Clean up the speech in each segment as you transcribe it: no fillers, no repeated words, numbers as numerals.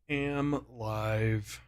Am live.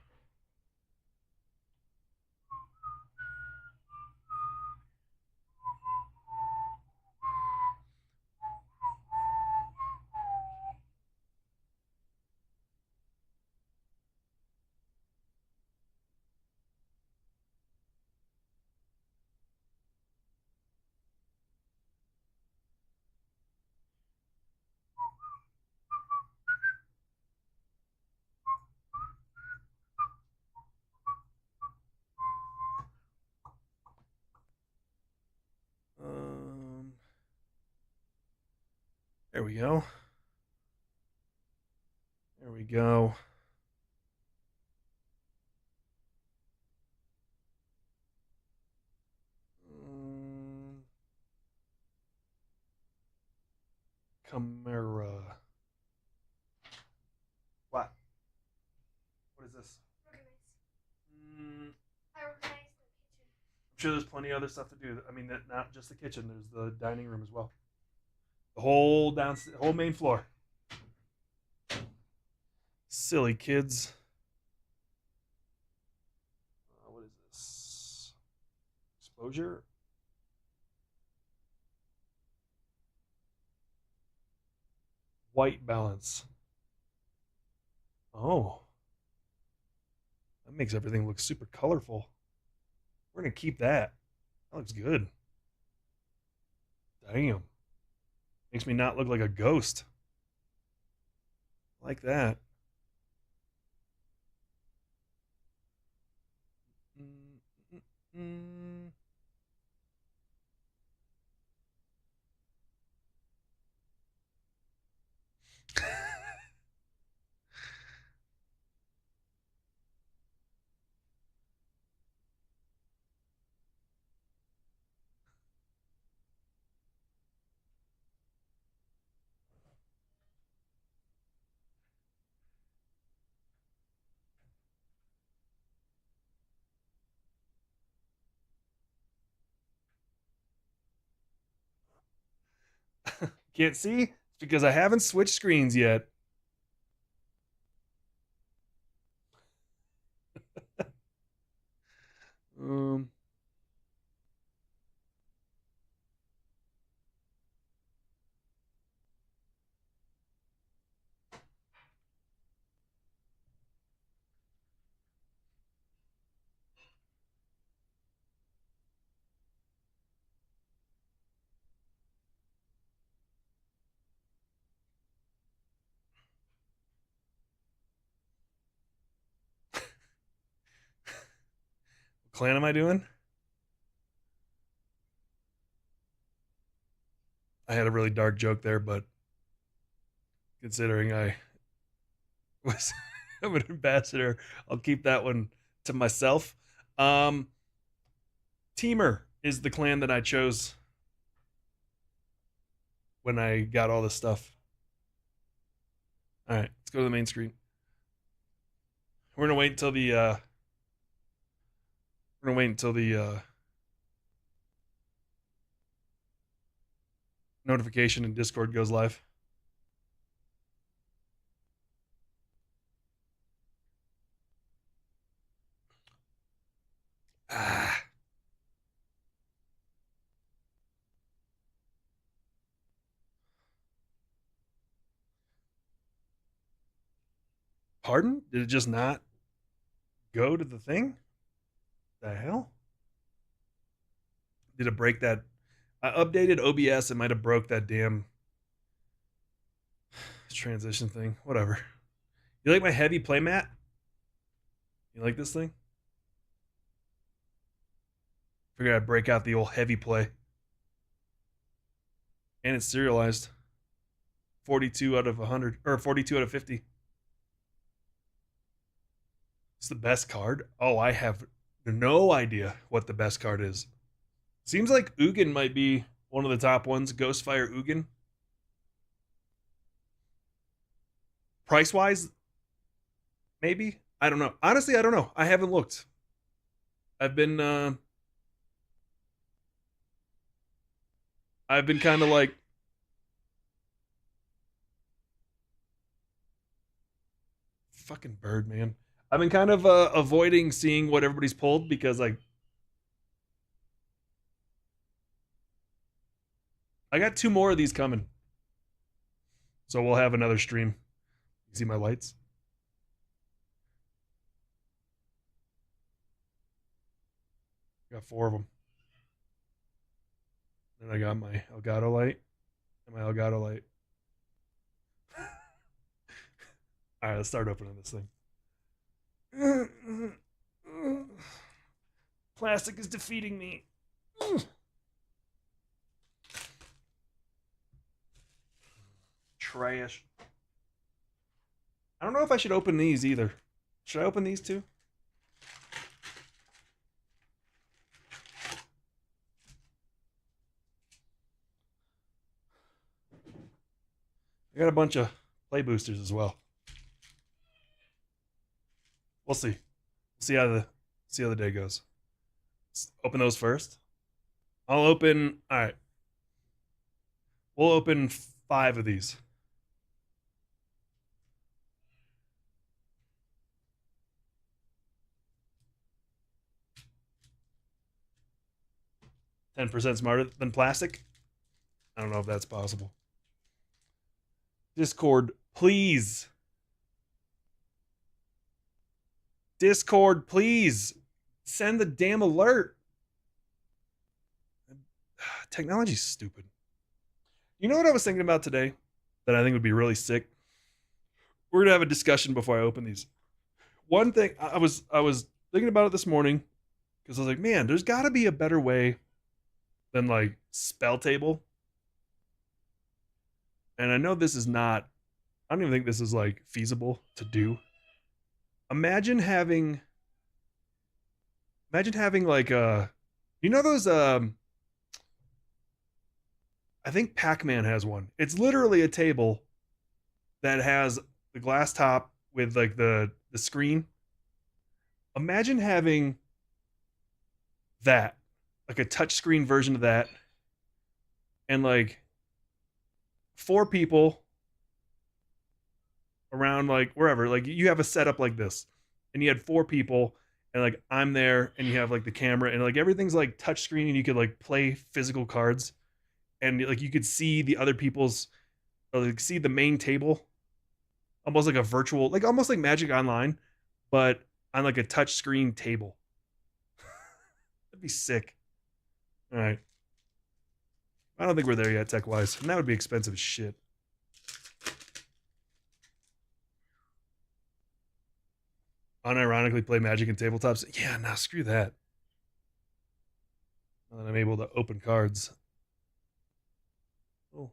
Um, there we go. There we go. Um, Camera. What? What is this? I'm sure there's plenty of other stuff to do. I mean, not just the kitchen. There's the dining room as well. The whole whole main floor. Silly kids. What is this? Exposure. White balance. Oh, that makes everything look super colorful. We're gonna keep that. That looks good. Damn. Makes me not look like a ghost. Like that. Mm, mm, mm. Can't see? It's because I haven't switched screens yet. Um, what clan am I doing? I had a really dark joke there, but considering I was I'm an ambassador, I'll keep that one to myself. Um, Teamer is the clan that I chose when I got all this stuff. All right, let's go to the main screen. We're gonna wait until the we're gonna wait until the notification in Discord goes live. Ah, pardon? Did it just not go to the thing? The hell? Did it break that? I updated OBS. It might have broke that damn transition thing. Whatever. You like my heavy playmat? You like this thing? Figured I'd break out the old heavy play. And it's serialized. 42 out of 100 or 42 out of 50. It's the best card. Oh, I have no idea what the best card is. Seems like Ugin might be one of the top ones. Ghostfire Ugin. Price wise, maybe. I don't know. Honestly, I don't know. I haven't looked. I've been kind of like Fucking bird, man. I've been kind of avoiding seeing what everybody's pulled because like I got two more of these coming, so we'll have another stream. You see my lights? Got four of them. Then I got my Elgato light and my Elgato light. All right, let's start opening this thing. Plastic is defeating me. Trash. I don't know if I should open these either. Should I open these too? I got a bunch of play boosters as well. We'll see. See how the day goes. Let's open those first. I'll open. All right. We'll open 5 of these. %, smarter than plastic. I don't know if that's possible. Discord, please. Discord, please. Send the damn alert. Technology's stupid. You know what I was thinking about today that I think would be really sick? We're gonna have a discussion before I open these. One thing I was thinking about it this morning because I was like, man, there's got to be a better way than like spell table. And I know this is not. I don't even think this is like feasible to do. Imagine having like you know those I think Pac-Man has one. It's literally a table that has the glass top with like the screen. Imagine having that, like a touchscreen version of that, and like 4 people around like wherever. Like you have a setup like this, and you had 4 people, and like I'm there, and you have like the camera, and like everything's like touchscreen, and you could like play physical cards, and like you could see the other people's, or like see the main table, almost like a virtual, like almost like Magic Online, but on like a touchscreen table. That'd be sick. All right. I don't think we're there yet tech wise, and that would be expensive as shit. Unironically play Magic and tabletops. Yeah, nah, screw that. Now that I'm able to open cards. Oh,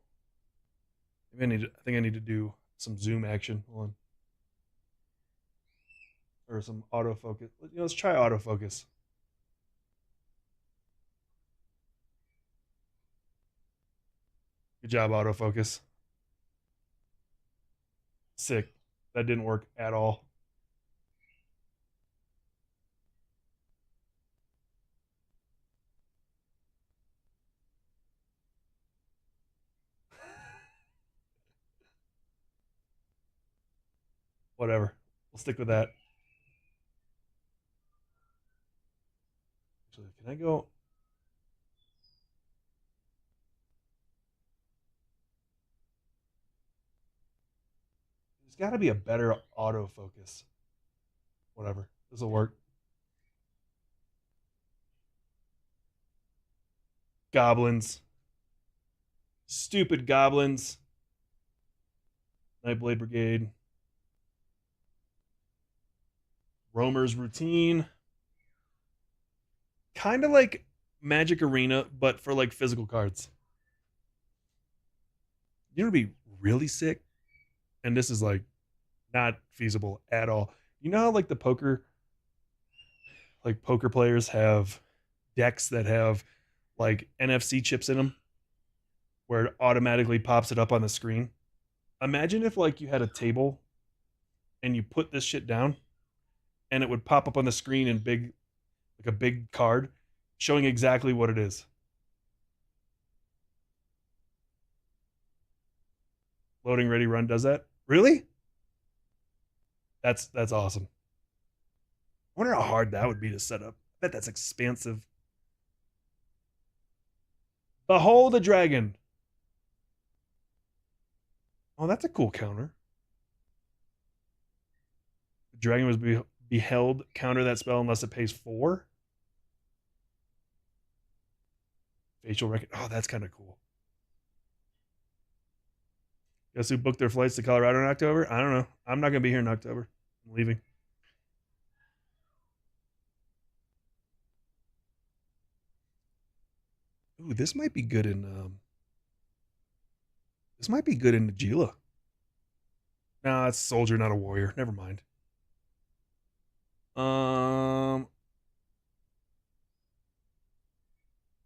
maybe I think I need to do some zoom action on, or some autofocus. Let's try autofocus. Good job, autofocus. Sick. That didn't work at all. Whatever. We'll stick with that. Actually, can I go? There's got to be a better autofocus. Whatever. This will work. Goblins. Stupid goblins. Nightblade Brigade. Roamer's Routine. Kind of like Magic Arena, but for like physical cards. You know what would be really sick? And this is like not feasible at all. You know how like the poker players have decks that have like NFC chips in them where it automatically pops it up on the screen. Imagine if like you had a table and you put this shit down and it would pop up on the screen in big, like a big card showing exactly what it is. Loading ready run does that? Really? That's awesome. I wonder how hard that would be to set up. I bet that's expansive. Behold the dragon. Oh, that's a cool counter. The dragon was beheld. Counter that spell unless it pays 4. Facial record. Oh, that's kind of cool. Guess who booked their flights to Colorado in October? I don't know. I'm not going to be here in October. I'm leaving. Ooh, this might be good in this might be good in Najila. Nah, it's a soldier, not a warrior. Never mind.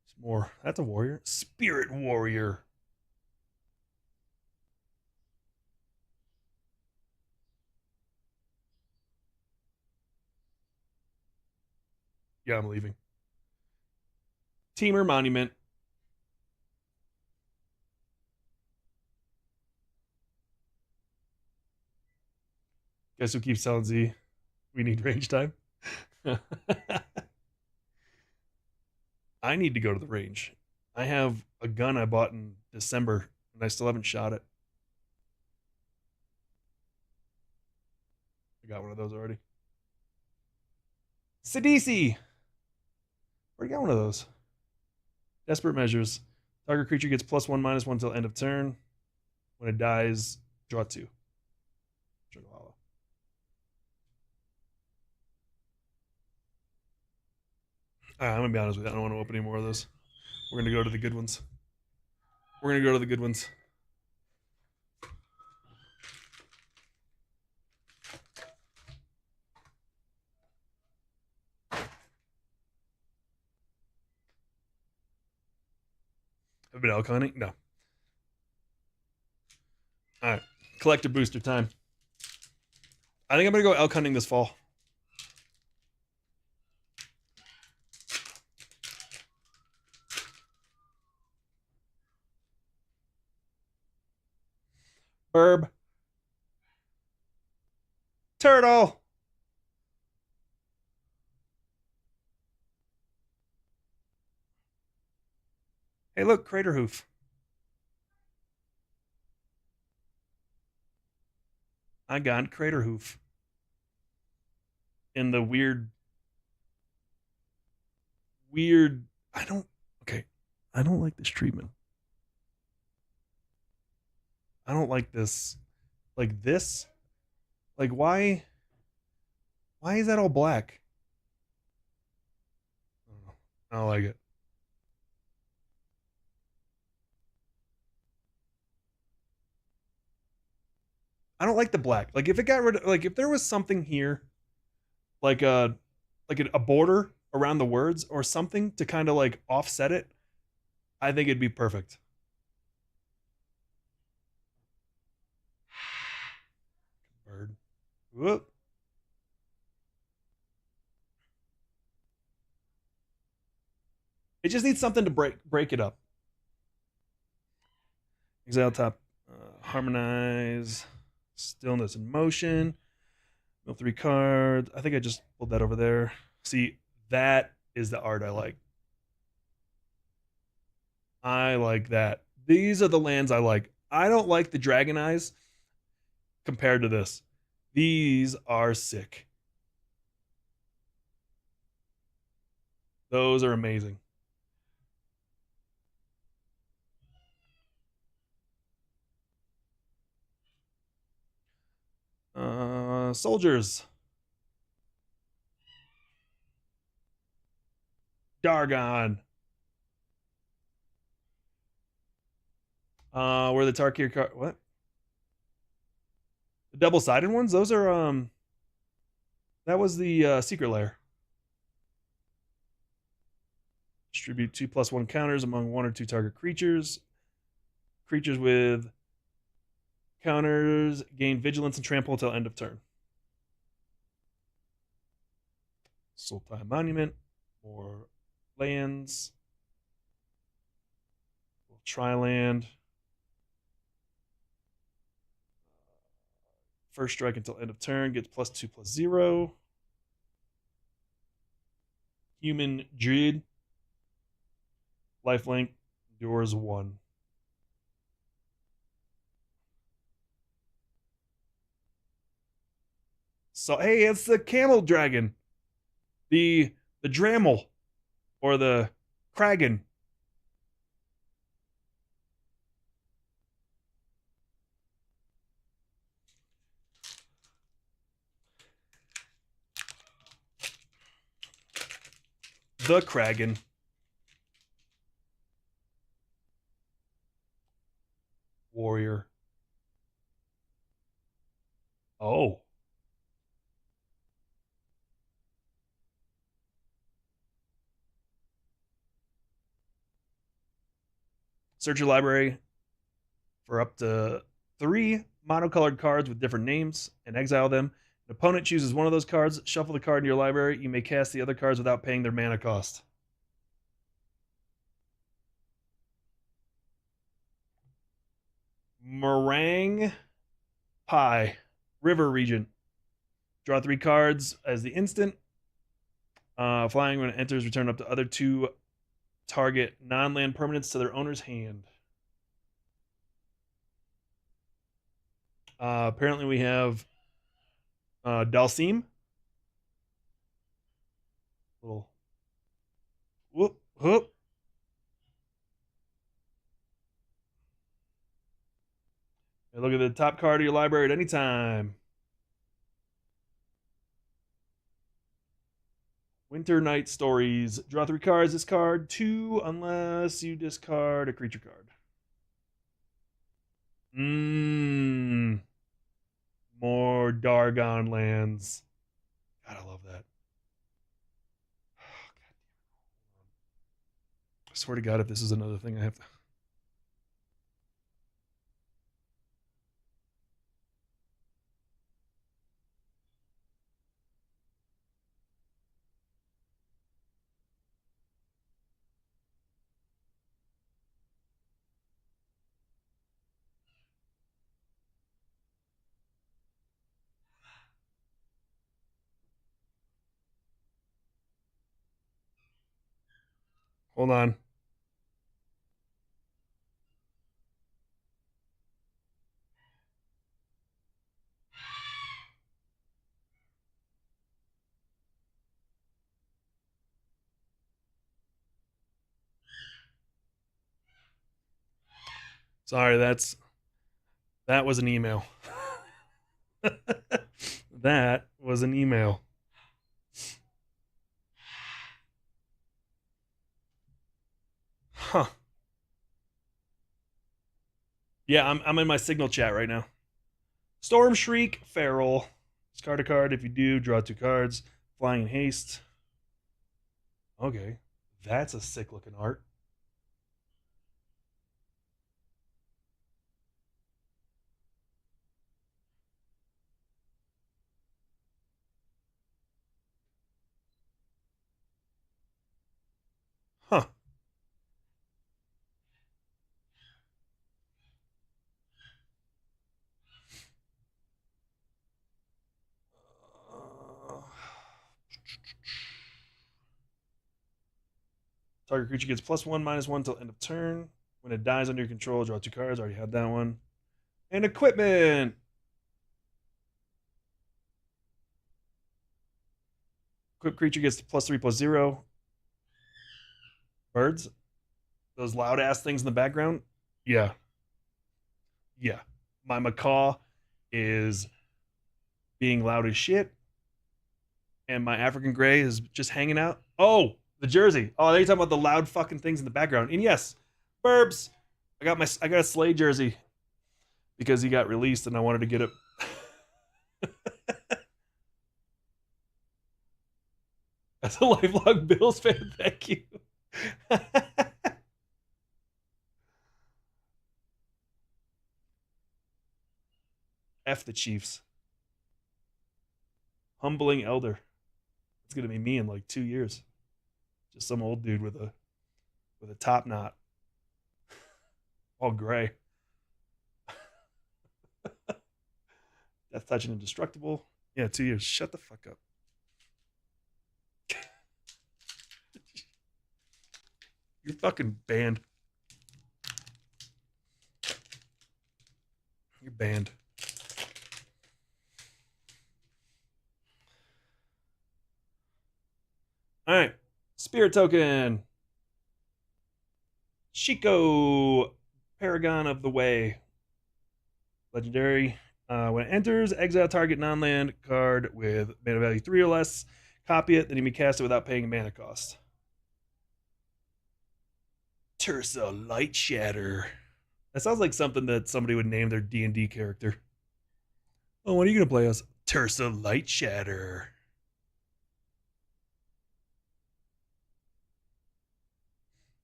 It's more. That's a warrior. Spirit warrior. Yeah, I'm leaving. Teamer monument. Guess who keeps telling Z we need range time? I need to go to the range. I have a gun I bought in December and I still haven't shot it. I got one of those already. Sidisi. Already got one of those. Desperate measures. Target creature gets +1/-1 until end of turn. When it dies, draw 2. I'm gonna be honest with you. I don't want to open any more of those. We're gonna go to the good ones. We're gonna go to the good ones. Have been elk hunting? No. All right. Collector booster time. I think I'm gonna go elk hunting this fall. Burb. Turtle. Hey, look, Crater Hoof. I got Crater Hoof. In the weird. Okay. I don't like this treatment. I don't like this. Like this? Like, why? Why is that all black? I don't like it. I don't like the black. Like, if it got rid of, like, if there was something here, like a border around the words or something to kind of like offset it, I think it'd be perfect. Bird. Whoop. It just needs something to break it up. Exile top, harmonize, stillness in motion. Mill 3 cards. I think I just pulled that over there. See, that is the art I like. I like that. These are the lands I like. I don't like the Dragon Eyes compared to this. These are sick. Those are amazing. Soldiers. Dargon. Where the Tarkir card? What? The double-sided ones? Those are That was the secret layer. Distribute 2+1 counters among 1 or 2 target creatures. Creatures with counters gain vigilance and trample until end of turn. Sultai Monument. More lands. Triland. First strike until end of turn. Gets +2/+0. Human Druid. Lifelink. Endures 1. So hey, it's the camel dragon, the Dramel, or the Kragan. The Kragan. Warrior. Oh. Search your library for up to 3 monocolored cards with different names and exile them. An opponent chooses one of those cards, shuffle the card in your library. You may cast the other cards without paying their mana cost. Meringue Pie. River Regent. Draw 3 cards as the instant. Flying when it enters, return up to other 2 target non-land permanents to their owner's hand. Apparently we have Dhalsim. Little whoop whoop. And look at the top card of your library at any time. Winter Night Stories. Draw 3 cards. Discard 2 unless you discard a creature card. More Dargon lands. God, I love that. Oh, God. I swear to God, if this is another thing I have to... Hold on. Sorry, that was an email. That was an email. Huh. Yeah, I'm in my signal chat right now. Storm Shriek, Feral. Discard a card. If you do, draw 2 cards. Flying in haste. Okay. That's a sick looking art. Huh. Target creature gets +1/-1 till end of turn. When it dies under your control, draw 2 cards. Already had that one. And equipment. Equipped creature gets +3/+0. Birds. Those loud ass things in the background. Yeah. Yeah. My macaw is being loud as shit. And my African gray is just hanging out. Oh, the jersey. Oh, they're talking about the loud fucking things in the background. And yes, Burbs. I got a Slay jersey because he got released and I wanted to get it. As a lifelong Bills fan, thank you. F the Chiefs. Humbling elder. It's gonna be me in like 2 years. Just some old dude with a top knot, all gray. Death Touch and Indestructible. Yeah, 2 years. Shut the fuck up. You're fucking banned. You're banned. All right. Spirit token. Shiko, Paragon of the Way. Legendary. When it enters, exile target non-land card with mana value 3 or less. Copy it, then you may cast it without paying a mana cost. Tersa Light Shatter. That sounds like something that somebody would name their D&D character. Oh, what are you going to play as? Tersa Light Shatter.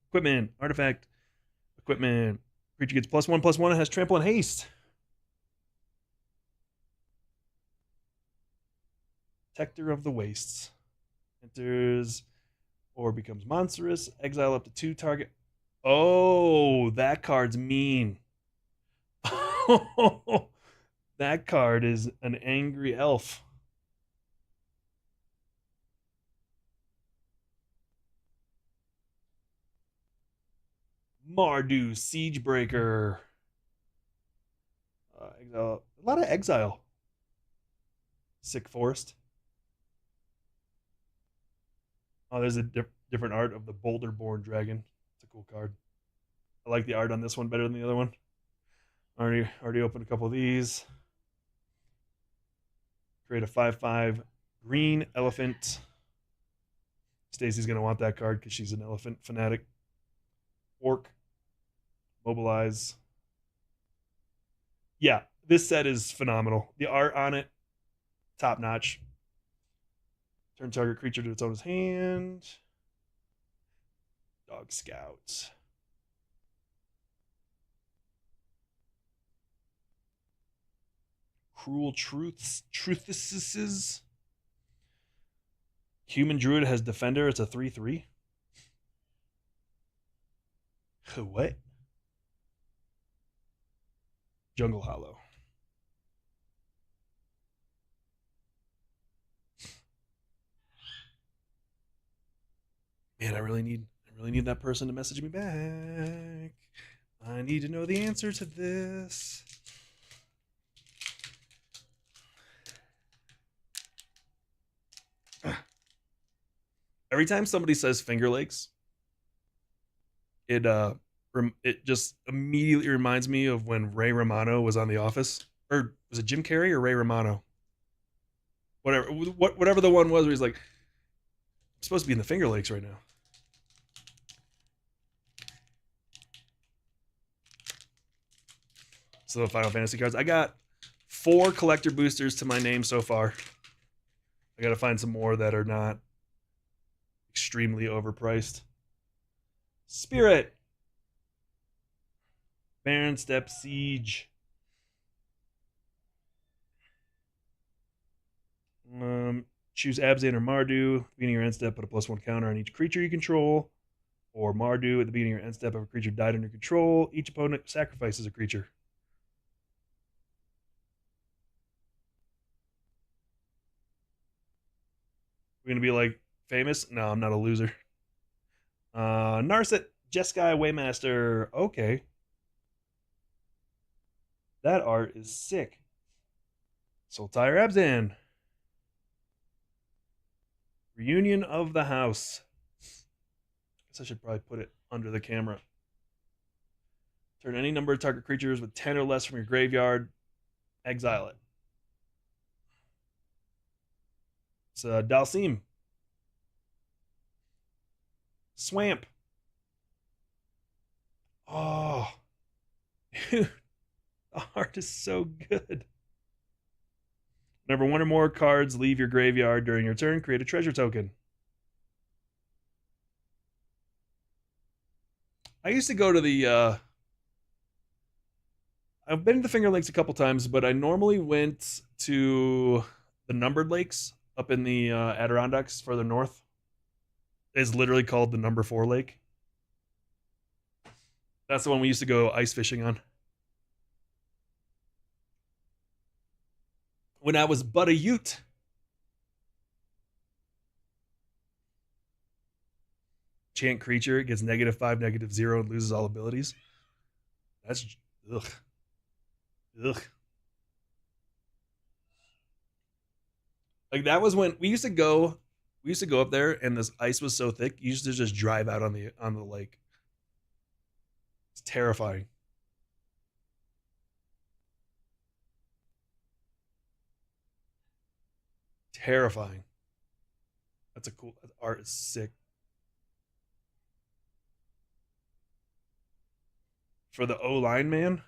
Equipment, artifact, equipment. Creature gets +1/+1 and has trample and haste. Protector of the Wastes. Enters or becomes monstrous. Exile up to 2 target. Oh, that card's mean. That card is an angry elf. Mardu Siegebreaker. Exile. A lot of exile. Sick Forest. Oh, there's a different art of the Boulderborn Dragon. It's a cool card. I like the art on this one better than the other one. Already opened a couple of these. Create a 5/5 green elephant. Stacy's going to want that card because she's an elephant fanatic. Orc. Mobilize. Yeah, this set is phenomenal. The art on it, top notch. Turn target creature to its owner's hand. Dog Scout. Cruel Truthesses. Human Druid has Defender. It's a 3/3. What? Jungle Hollow. Man, I really need that person to message me back. I need to know the answer to this. Every time somebody says Finger Lakes, it just immediately reminds me of when Ray Romano was on The Office. Or was it Jim Carrey or Ray Romano? Whatever the one was where he's like, I'm supposed to be in the Finger Lakes right now. So the Final Fantasy cards. I got 4 collector boosters to my name so far. I got to find some more that are not extremely overpriced. Spirit. Baron Step Siege. Choose Abzan or Mardu. Beginning of your end step, put a +1 counter on each creature you control. Or Mardu at the beginning of your end step of a creature died under control. Each opponent sacrifices a creature. We're gonna be like famous? No, I'm not a loser. Narset Jeskai Waymaster. Okay. That art is sick. Sultire Abzan. Reunion of the House. I guess I should probably put it under the camera. Turn any number of target creatures with 10 or less from your graveyard. Exile it. It's Dalsim. Swamp. Oh. Dude. The art is so good. Whenever 1 or more cards leave your graveyard during your turn, create a treasure token. I used to go to the I've been to the Finger Lakes a couple times, but I normally went to the Numbered Lakes up in the Adirondacks further north. It's literally called the Number 4 Lake. That's the one we used to go ice fishing on. when I was but a Ute. Chant creature gets -5, -0, and loses all abilities. That's ugh. Ugh. Like that was when we used to go. We used to go up there, and this ice was so thick. You used to just drive out on the lake. It's terrifying. Terrifying. That's a cool art. Is sick. For the O line man.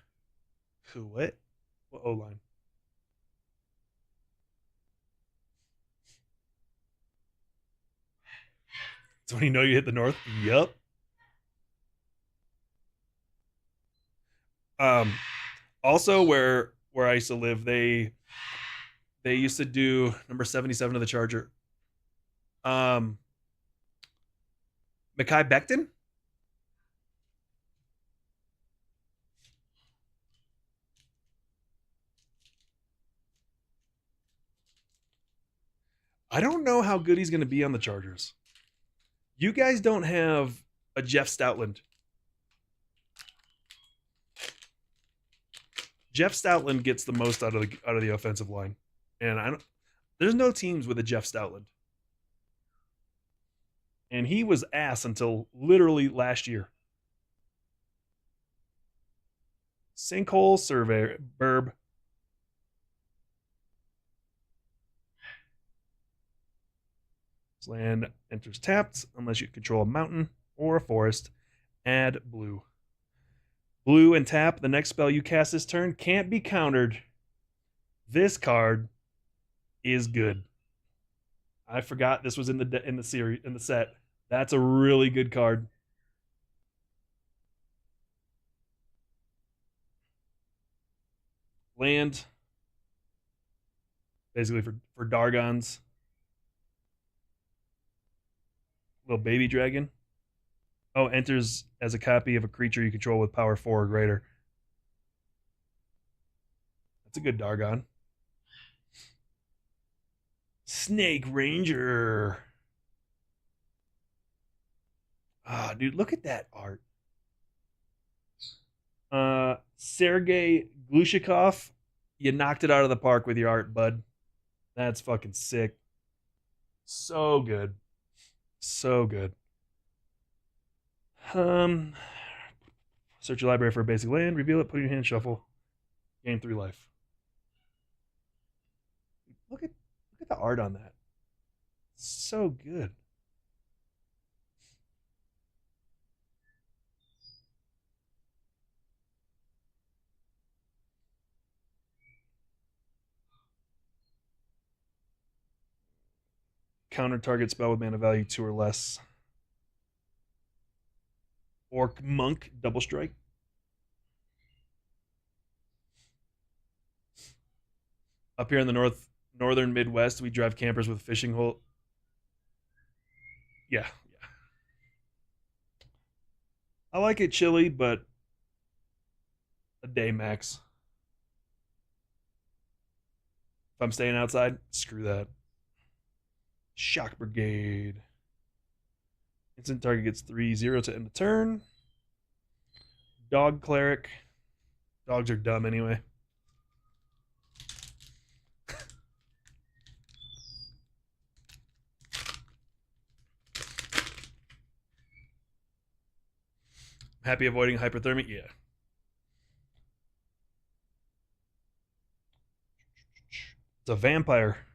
Who? What? What O line? So when you know you hit the north. Yup. Um. Also, where I used to live, they used to do number 77 of the Charger. Um. Mekhi Becton. I don't know how good he's going to be on the Chargers. You guys don't have a Jeff Stoutland. Jeff Stoutland gets the most out of the offensive line, and I don't. There's no teams with a Jeff Stoutland, and he was ass until literally last year. Sinkhole survey, Burb. This land enters tapped unless you control a mountain or a forest. Add blue. Blue and tap. The next spell you cast this turn can't be countered. This card is good. I forgot this was in the series in the set. That's a really good card. Land. Basically for Dargons. Little baby dragon. Oh, enters as a copy of a creature you control with power 4 or greater. That's a good Dargon. Snake Ranger. Ah, dude, look at that art. Sergei Glushikov, you knocked it out of the park with your art, bud. That's fucking sick. So good. So good. Search your library for a basic land, reveal it, put it in your hand, shuffle. Gain 3 life. Look at the art on that. So good. Counter target spell with mana value 2 or less. Orc Monk, double strike. Up here in the northern Midwest, we drive campers with fishing hole. Yeah. I like it chilly, but a day max. If I'm staying outside, screw that. Shock Brigade. Instant target gets 3/0 to end the turn. Dog Cleric. Dogs are dumb anyway. Happy avoiding hypothermia? Yeah. It's a vampire.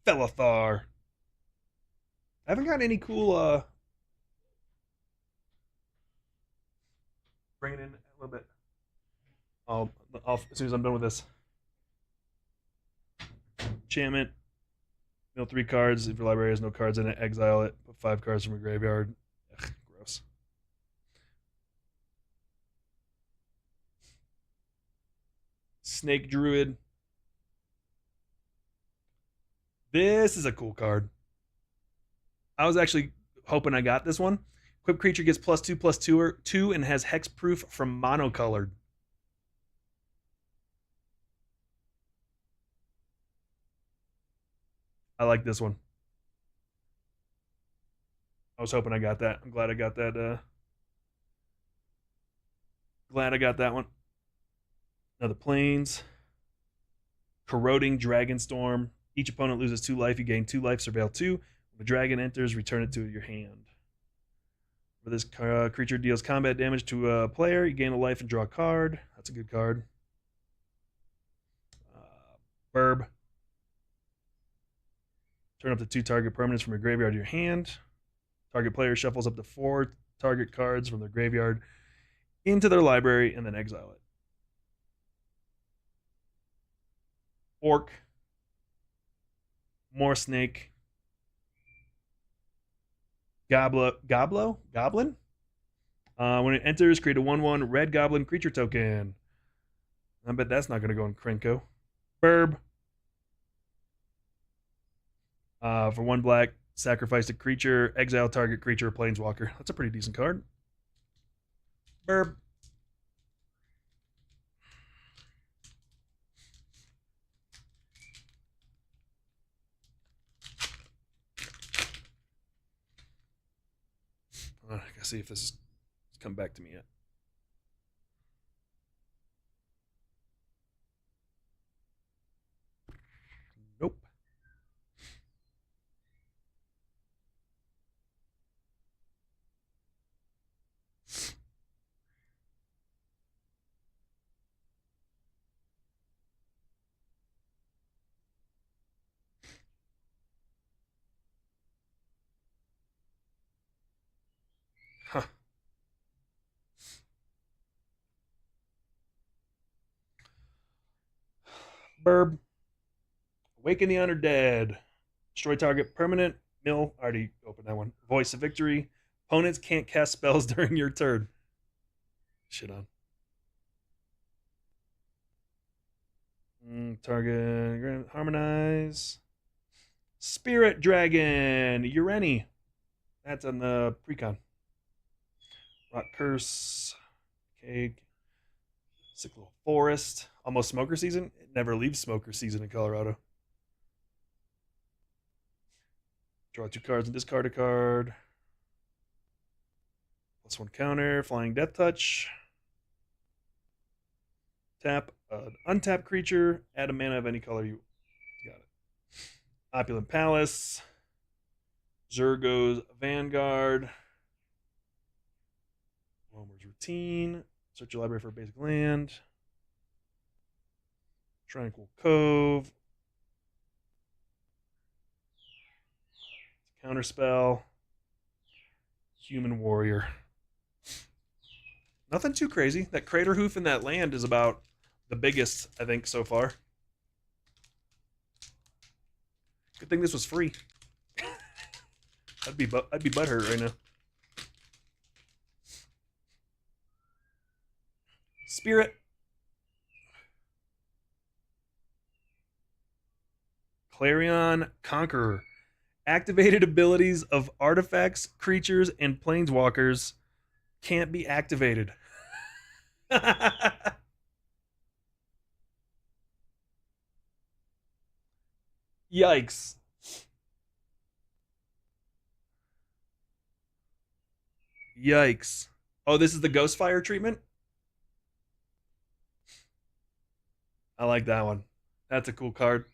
Felithar. I haven't gotten any cool bring it in a little bit. I'll as soon as I'm done with this. Enchantment. Mill 3 cards. If your library has no cards in it, exile it. Put 5 cards from your graveyard. Ugh, gross. Snake Druid. This is a cool card. I was actually hoping I got this one. Equipped creature gets +2/+2 or 2 and has hexproof from monocolored. I like this one. I was hoping I got that. I'm glad I got that. Glad I got that one. Now the Plains. Corroding Dragonstorm. Each opponent loses 2 life. You gain 2 life. Surveil 2. When the dragon enters, return it to your hand. Where this creature deals combat damage to a player, you gain a life and draw a card. That's a good card. Burb. Turn up to 2 target permanents from your graveyard to your hand. Target player shuffles up to 4 target cards from their graveyard into their library and then exile it. Orc. More snake. Goblin? When it enters, create a 1/1 red goblin creature token. I bet that's not going to go in Krenko. Burb. For 1 black, sacrifice a creature, exile target creature or planeswalker. That's a pretty decent card. Burb. I gotta see if this has come back to me yet. Nope. Huh. Burb. Awaken the Undead. Destroy target permanent. Mill. Already opened that one. Voice of Victory. Opponents can't cast spells during your turn. Shit on. Target. Harmonize. Spirit Dragon. Ureni. That's on the precon. Rock Curse. Cake. Sick Little Forest. Almost Smoker Season. It never leaves Smoker Season in Colorado. Draw 2 cards and discard a card. +1 counter. Flying Death Touch. Tap an untapped creature. Add a mana of any color you got it. Opulent Palace. Zurgo's Vanguard. Roamer's Routine. Search your library for a basic land. Tranquil Cove. Counterspell. Human Warrior. Nothing too crazy. That Crater Hoof in that land is about the biggest, I think, so far. Good thing this was free. I'd be butthurt right now. Spirit. Clarion Conqueror. Activated abilities of artifacts, creatures, and planeswalkers can't be activated. Yikes. Yikes. Oh, this is the Ghostfire treatment? I like that one. That's a cool card.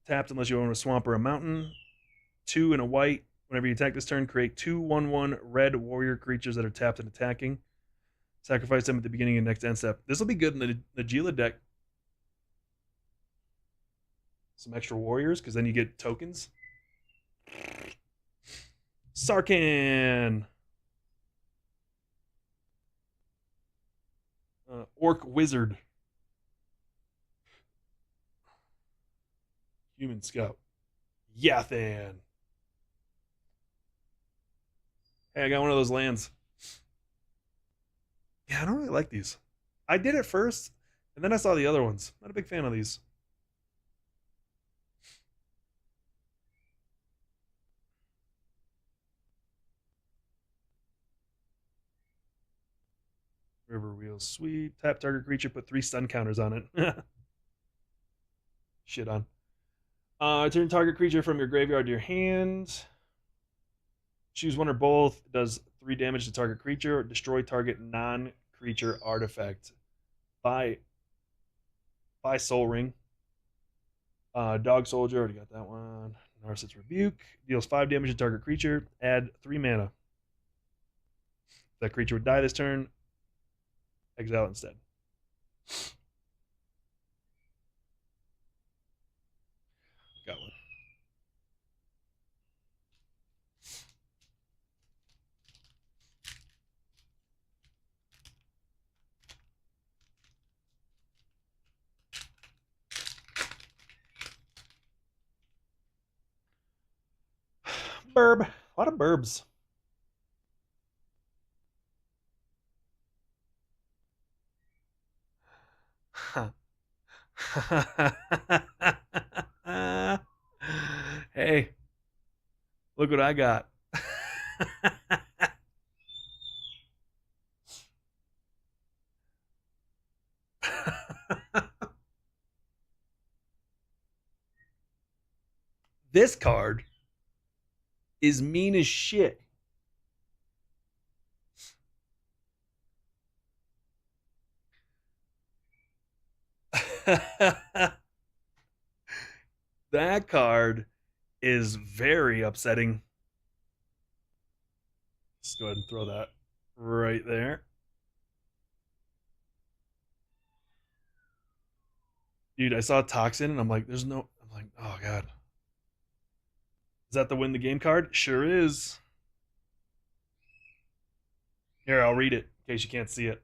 Tapped unless you own a swamp or a mountain. 2 and a white. Whenever you attack this turn, create 2/1/1 red warrior creatures that are tapped and attacking. Sacrifice them at the beginning of next end step. This will be good in the Najeela deck. Some extra warriors, because then you get tokens. Sarkhan. Orc Wizard. Human Scout. Yathan. Hey, I got one of those lands. Yeah, I don't really like these. I did it first, and then I saw the other ones. Not a big fan of these. River Wheel Sweep. Tap target creature, put 3 stun counters on it. Shit on. Turn target creature from your graveyard to your hand. Choose one or both. It does 3 damage to target creature. Or destroy target non-creature artifact. By Soul Ring. Dog Soldier, already got that one. Narset's Rebuke. Deals 5 damage to target creature. Add 3 mana. If that creature would die this turn, exile it instead. Got one. Burb. A lot of burbs. Hey, look what I got. This card is mean as shit. That card is very upsetting. Let's go ahead and throw that right there. Dude, I saw Toxin and I'm like, I'm like, oh god. Is that the win the game card? Sure is. Here, I'll read it in case you can't see it.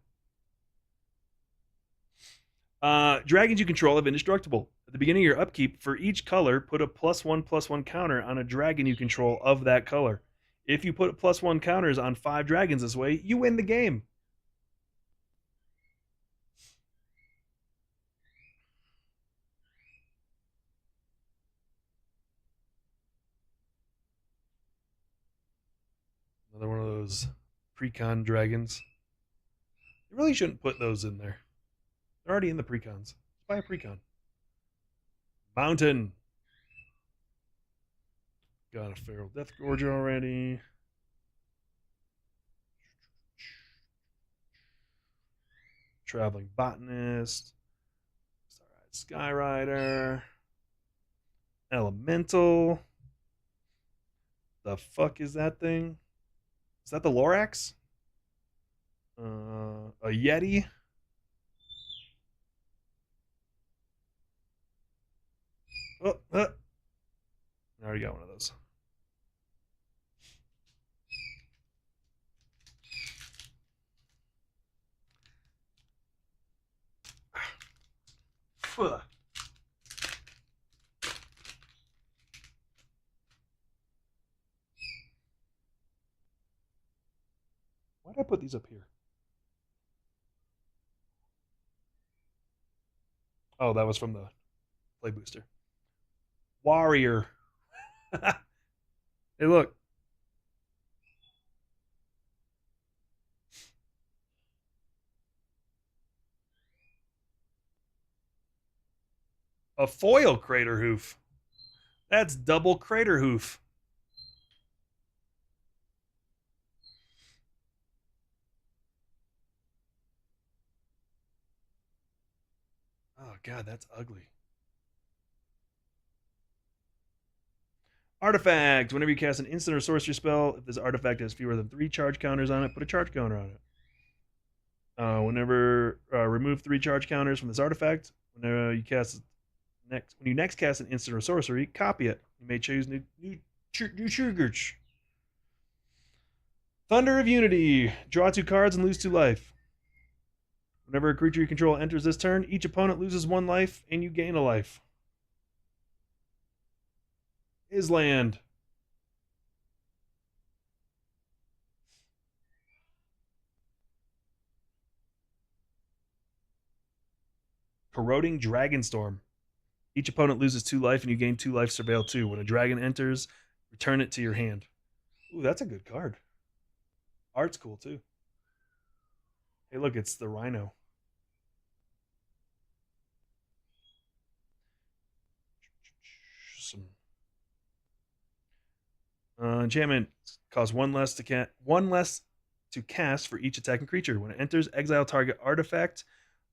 Dragons you control have indestructible. At the beginning of your upkeep, for each color, put a +1/+1 counter on a dragon you control of that color. If you put +1 counters on 5 dragons this way, you win the game. Another one of those precon dragons. You really shouldn't put those in there. They're already in the precons. Buy a precon. Mountain. Got a Feral Deathgorger already. Traveling Botanist. Skyrider. Elemental. The fuck is that thing? Is that the Lorax? A Yeti? Oh, I already got one of those. Why did I put these up here? Oh, that was from the play booster. Warrior. Hey, look. A foil Crater Hoof. That's double Crater Hoof. Oh, God, that's ugly. Artifact. Whenever you cast an instant or sorcery spell, if this artifact has fewer than 3 charge counters on it, put a charge counter on it. Whenever remove 3 charge counters from this artifact. Whenever you cast when you next cast an instant or sorcery, copy it. You may choose new triggers. Thunder of Unity. Draw 2 cards and lose 2 life. Whenever a creature you control enters this turn, each opponent loses 1 life and you gain a life. Island. Corroding Dragonstorm. Each opponent loses 2 life and you gain 2 life, surveil 2. When a dragon enters, return it to your hand. Ooh, that's a good card. Art's cool too. Hey, look, it's the Rhino. Some enchantment costs one less to cast for each attacking creature. When it enters, exile target artifact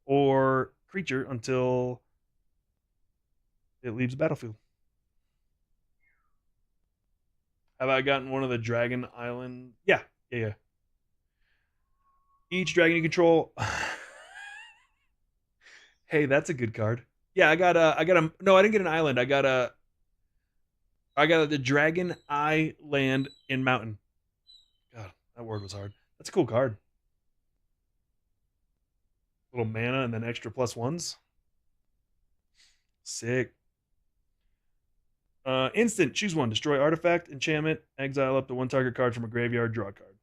or creature until it leaves the battlefield. Have I gotten one of the Dragon Island? Yeah. Each dragon you control. Hey, that's a good card. Yeah, no, I didn't get an island. I got the Dragon Eye Land in Mountain. God, that word was hard. That's a cool card. Little mana and then extra plus ones. Sick. Instant, choose one. Destroy artifact, enchantment, exile up to one target card from a graveyard, draw a card.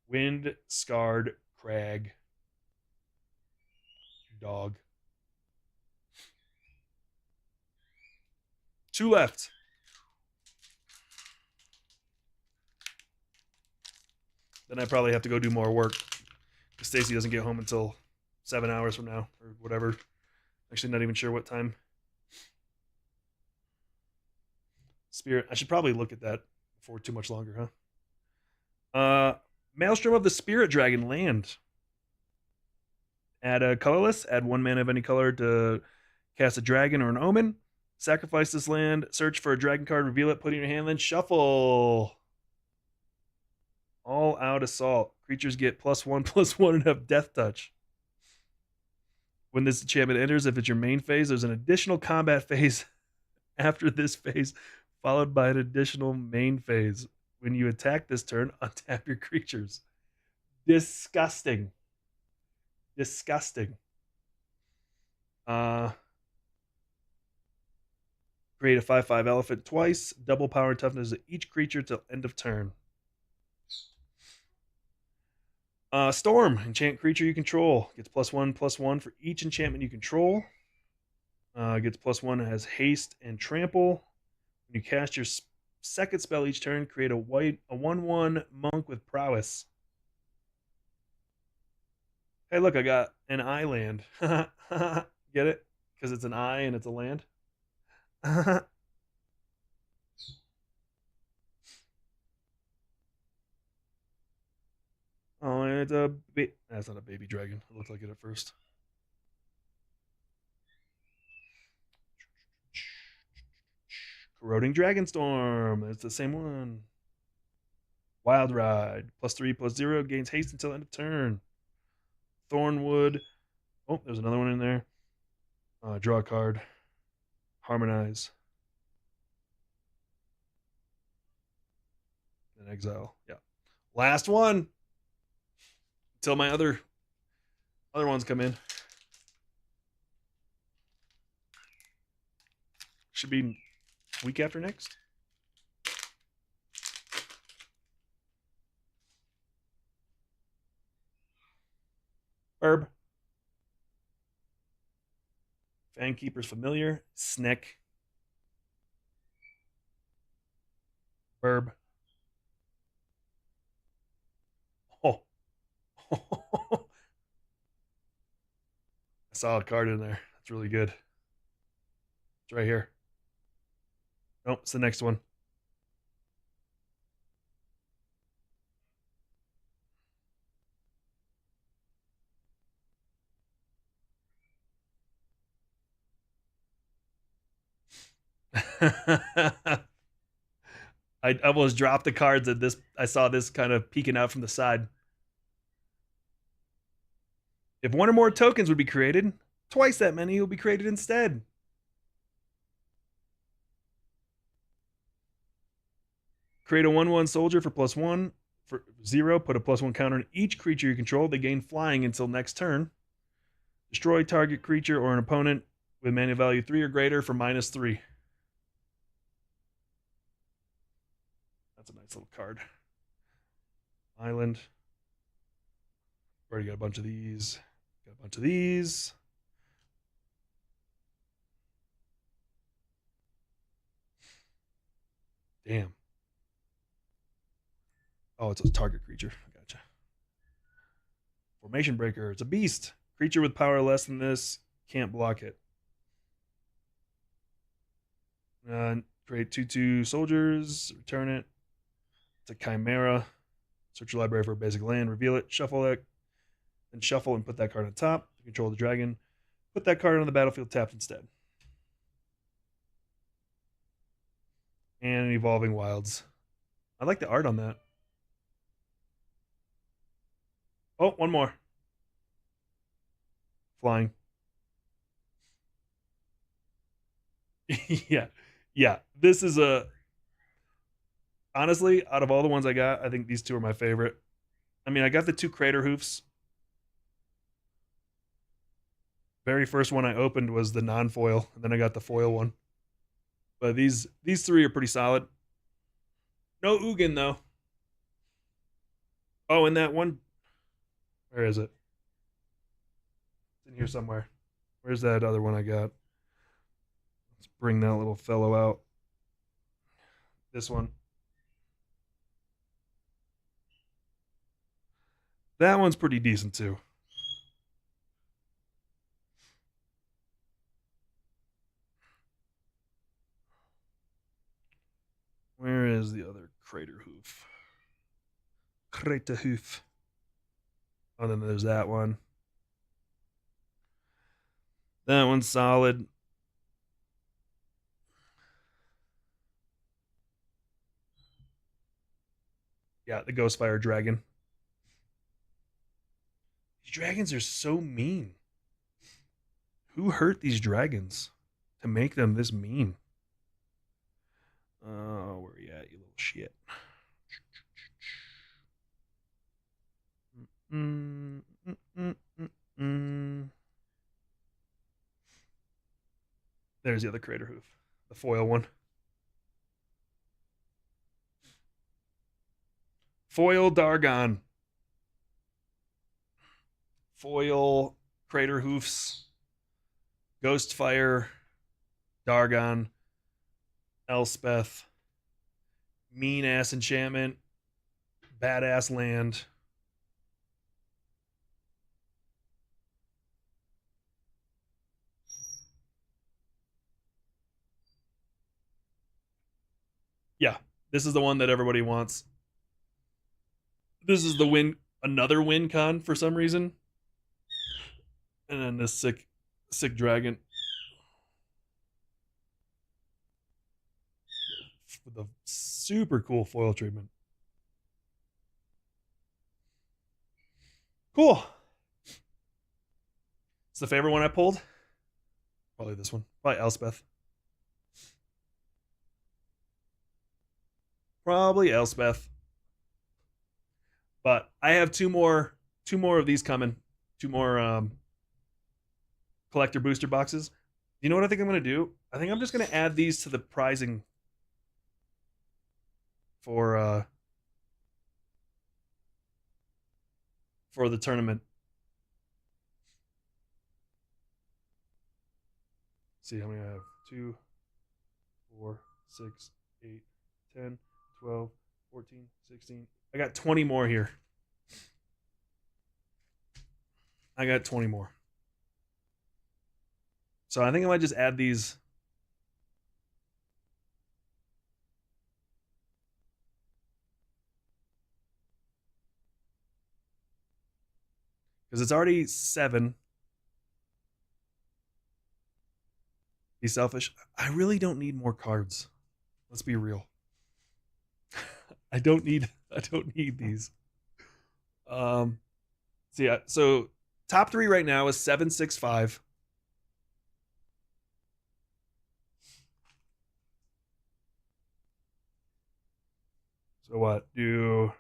Wind Scarred Crag. Dog. 2 left. Then I probably have to go do more work because Stacy doesn't get home until 7 hours from now or whatever. Actually, not even sure what time. Spirit. I should probably look at that before too much longer, huh? Maelstrom of the Spirit Dragon land. Add a colorless. Add 1 mana of any color to cast a dragon or an omen. Sacrifice this land. Search for a dragon card. Reveal it. Put it in your hand. Then shuffle. All out assault. Creatures get +1/+1 and have death touch. When this enchantment enters, if it's your main phase, there's an additional combat phase after this phase, followed by an additional main phase. When you attack this turn, untap your creatures. Disgusting. Disgusting. Create a 5/5 elephant twice. Double power and toughness of each creature till end of turn. Storm. Enchant creature you control. Gets +1/+1 for each enchantment you control. Gets +1, has haste and trample. When you cast your second spell each turn, create a 1/1 monk with prowess. Hey, look, I got an island. Get it? Because it's an eye and it's a land. Oh, and it's that's not a baby dragon. It looked like it at first. Corroding Dragonstorm. It's the same one. Wild Ride. +3/+0. Gains haste until end of turn. Thornwood. Oh, there's another one in there. Draw a card. Harmonize. And exile. Yeah. Last one. Until my other ones come in. Should be week after next. Herb. Fankeeper's Familiar. Snick. Burb. Oh. I saw a card in there. That's really good. It's right here. Nope, it's the next one. I almost dropped the cards at this. I saw this kind of peeking out from the side. If one or more tokens would be created, twice that many will be created instead. Create a 1/1 soldier for +1 for 0. Put a +1 counter on each creature you control. They gain flying until next turn. Destroy target creature or an opponent with mana value 3 or greater for -3. That's a nice little card. Island. Already got a bunch of these. Got a bunch of these. Damn. Oh, it's a target creature. Gotcha. Formation Breaker. It's a beast. Creature with power less than this can't block it. Create 2/2 soldiers. Return it. It's a Chimera. Search your library for a basic land. Reveal it. Shuffle it. Then shuffle and put that card on top to control the dragon. Put that card on the battlefield tapped instead. And Evolving Wilds. I like the art on that. Oh, one more. Flying. Yeah. Yeah. This is a. Honestly, out of all the ones I got, I think these two are my favorite. I mean, I got the two Crater Hoofs. Very first one I opened was the non-foil, and then I got the foil one. But these three are pretty solid. No Ugin though. Oh, and that one. Where is it? It's in here somewhere. Where's that other one I got? Let's bring that little fellow out. This one. That one's pretty decent too. Where is the other Crater Hoof? Crater Hoof. Oh, then there's that one. That one's solid. Yeah, the Ghostfire Dragon. These dragons are so mean. Who hurt these dragons to make them this mean? Oh, where are you at, you little shit? Mm, mm, mm, mm, mm. There's the other Crater Hoof, the foil one. Foil Dargon. Foil Crater Hoofs. Ghostfire. Dargon. Elspeth. Mean ass enchantment. Badass land. Yeah, this is the one that everybody wants. This is the another win con for some reason. And then this sick dragon with a super cool foil treatment. Cool. It's the favorite one I pulled. Probably this one. Probably Elspeth. Probably Elspeth. But I have two more of these coming. Two more collector booster boxes. You know what I think I'm gonna do? I think I'm just gonna add these to the prizing for the tournament. Let's see how many I have. 2, 4, 6, 8, 10, 12, 14, 16. I got 20 more here. I got 20 more. So I think I might just add these. Because it's already 7. Be selfish. I really don't need more cards. Let's be real. I don't need these. So yeah, so top 3 right now is 7, 6, 5. So what? Do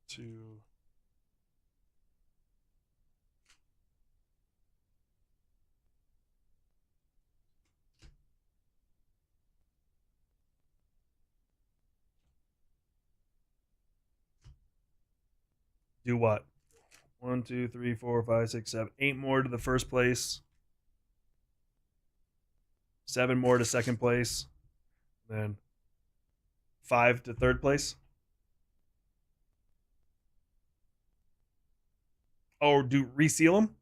2. Do what? 1, 2, 3, 4, 5, 6, 7, 8 more to the first place. 7 more to second place. Then 5 to third place. Oh, do reseal them?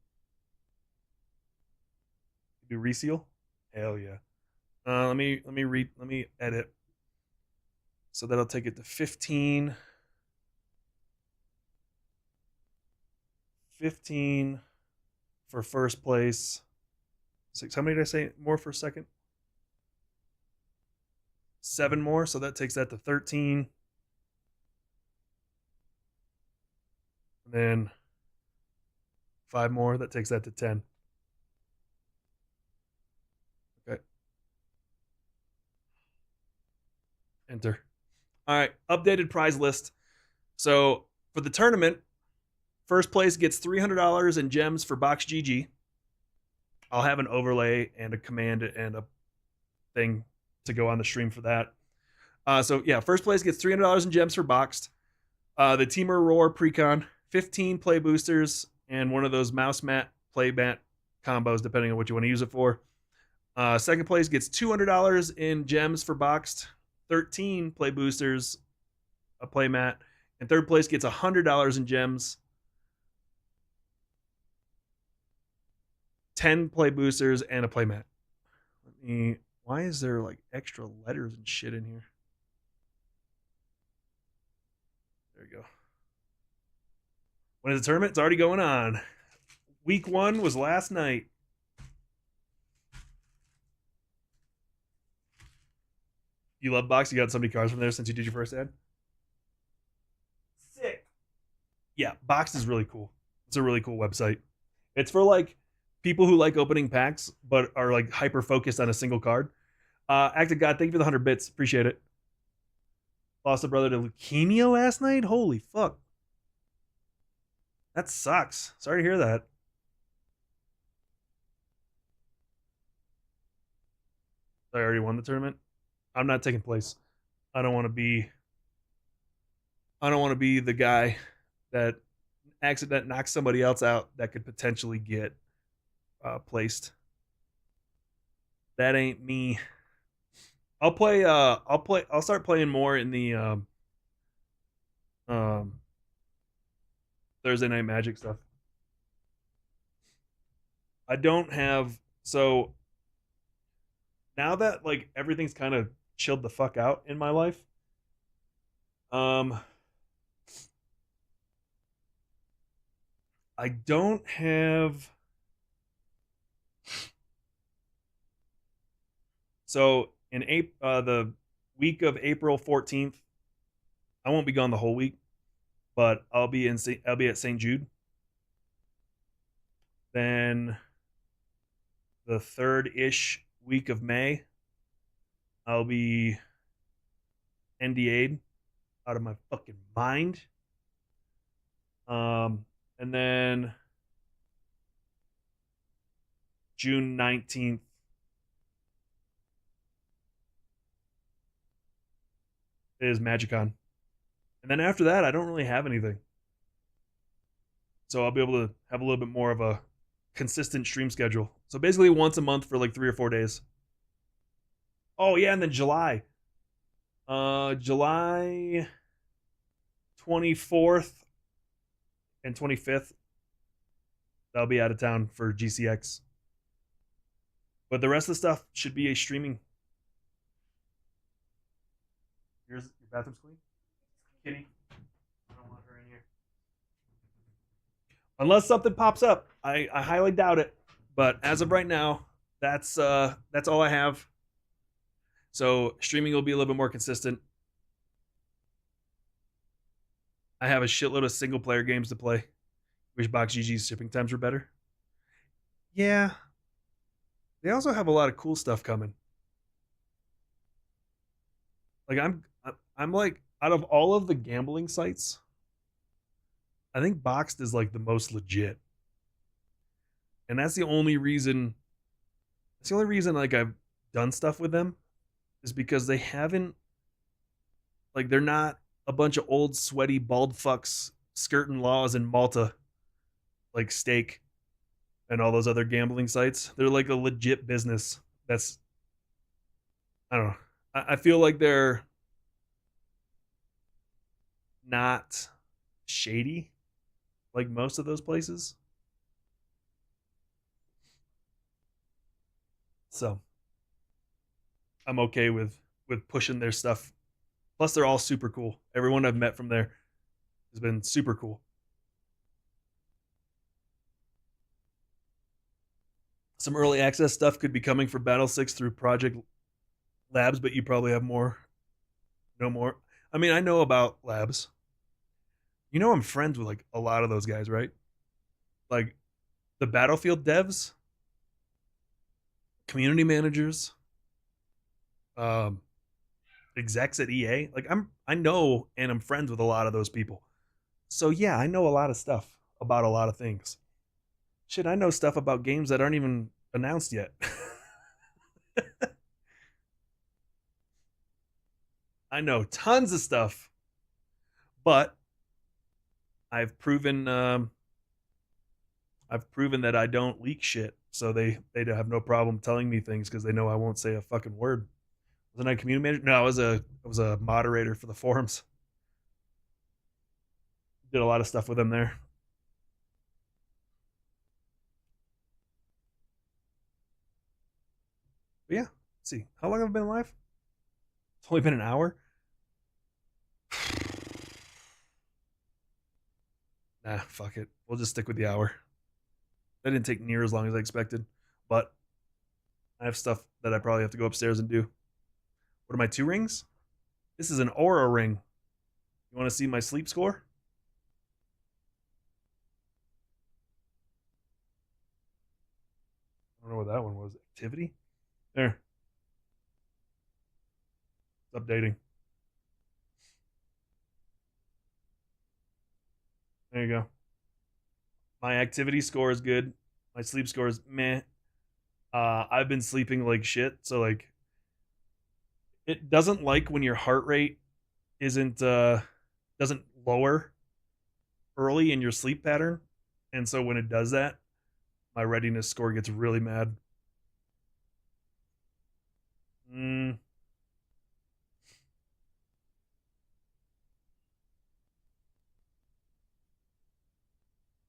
Do reseal? Hell yeah. Let me edit. So that'll take it to 15. 15 for first place. 6. How many did I say more for second? 7 more, so that takes that to 13. And then 5 more, that takes that to 10. Okay. Enter. All right, updated prize list. So for the tournament, first place gets $300 in gems for Box GG. I'll have an overlay and a command and a thing to go on the stream for that. So yeah, first place gets $300 in gems for Boxed. The Teamer Roar Precon, 15 play boosters, and one of those mouse mat play mat combos, depending on what you want to use it for. Second place gets $200 in gems for Boxed, 13 play boosters, a play mat, and third place gets $100 in gems, 10 play boosters, and a play mat. Why is there like extra letters and shit in here? There you go. When is the tournament? It's already going on. Week 1 was last night. You love Box? You got so many cards from there since you did your first ad? Sick. Yeah, Box is really cool. It's a really cool website. It's for like people who like opening packs but are like hyper focused on a single card. Act of God, thank you for the 100 bits. Appreciate it. Lost a brother to leukemia last night? Holy fuck. That sucks. Sorry to hear that. I already won the tournament. I'm not taking place. I don't want to be the guy that knocks somebody else out that could potentially get placed. That ain't me. I'll start playing more in the Thursday Night Magic stuff. I don't have, so now that like everything's kind of chilled the fuck out in my life, I don't have, so in the week of April 14th, I won't be gone the whole week, but I'll be at St. Jude. Then the third-ish week of May, I'll be NDA'd out of my fucking mind. And then June 19th is MagicCon. And then after that, I don't really have anything. So I'll be able to have a little bit more of a consistent stream schedule. So basically once a month for like 3 or 4 days. Oh yeah, and then July. July 24th and 25th, I'll be out of town for GCX. But the rest of the stuff should be a streaming. Your bathroom's clean? Kitty? I don't want her in here. Unless something pops up. I highly doubt it. But as of right now, that's all I have. So streaming will be a little bit more consistent. I have a shitload of single player games to play. Wish Box GG's shipping times were better. Yeah. They also have a lot of cool stuff coming. Like I'm like, out of all of the gambling sites, I think Boxed is like the most legit. And that's the only reason like I've done stuff with them is because they haven't, like, they're not a bunch of old sweaty bald fucks skirting laws in Malta like Stake and all those other gambling sites. They're like a legit business that's, I don't know. I feel like they're not shady like most of those places. So I'm okay with pushing their stuff. Plus, they're all super cool. Everyone I've met from there has been super cool. Some early access stuff could be coming for Battle 6 through Project Labs, but you probably have more. No more. I mean, I know about Labs. You know, I'm friends with like a lot of those guys, right? Like the Battlefield devs, community managers, um, execs at EA. Like I know and I'm friends with a lot of those people. So yeah, I know a lot of stuff about a lot of things. Shit, I know stuff about games that aren't even announced yet. I know tons of stuff, but I've proven I've proven that I don't leak shit, so they have no problem telling me things because they know I won't say a fucking word. Wasn't I a community manager? No, I was a moderator for the forums. Did a lot of stuff with them there. But yeah, let's see. How long have I been live? It's only been an hour. Nah, fuck it. We'll just stick with the hour. That didn't take near as long as I expected, but I have stuff that I probably have to go upstairs and do. What are my 2 rings? This is an Aura ring. You want to see my sleep score? I don't know what that one was. Activity? There. It's updating. There you go. My activity score is good. My sleep score is meh. I've been sleeping like shit, so like it doesn't like when your heart rate isn't doesn't lower early in your sleep pattern. And so when it does that, my readiness score gets really mad. Mm,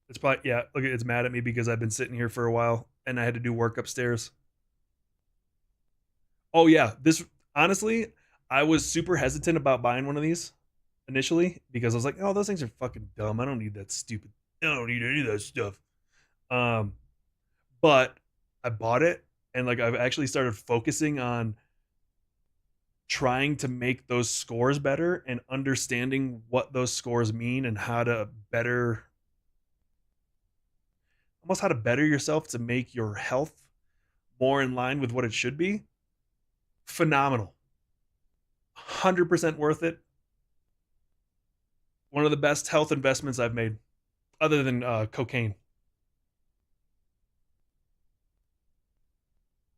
it's probably yeah, look, it's mad at me because I've been sitting here for a while and I had to do work upstairs. Oh yeah, this honestly, I was super hesitant about buying one of these initially because I was like, oh, those things are fucking dumb. I don't need that stupid. I don't need any of that stuff. Um, but I bought it and like I've actually started focusing on trying to make those scores better and understanding what those scores mean and how to better almost how to better yourself to make your health more in line with what it should be. Phenomenal. 100% worth it. One of the best health investments I've made other than cocaine.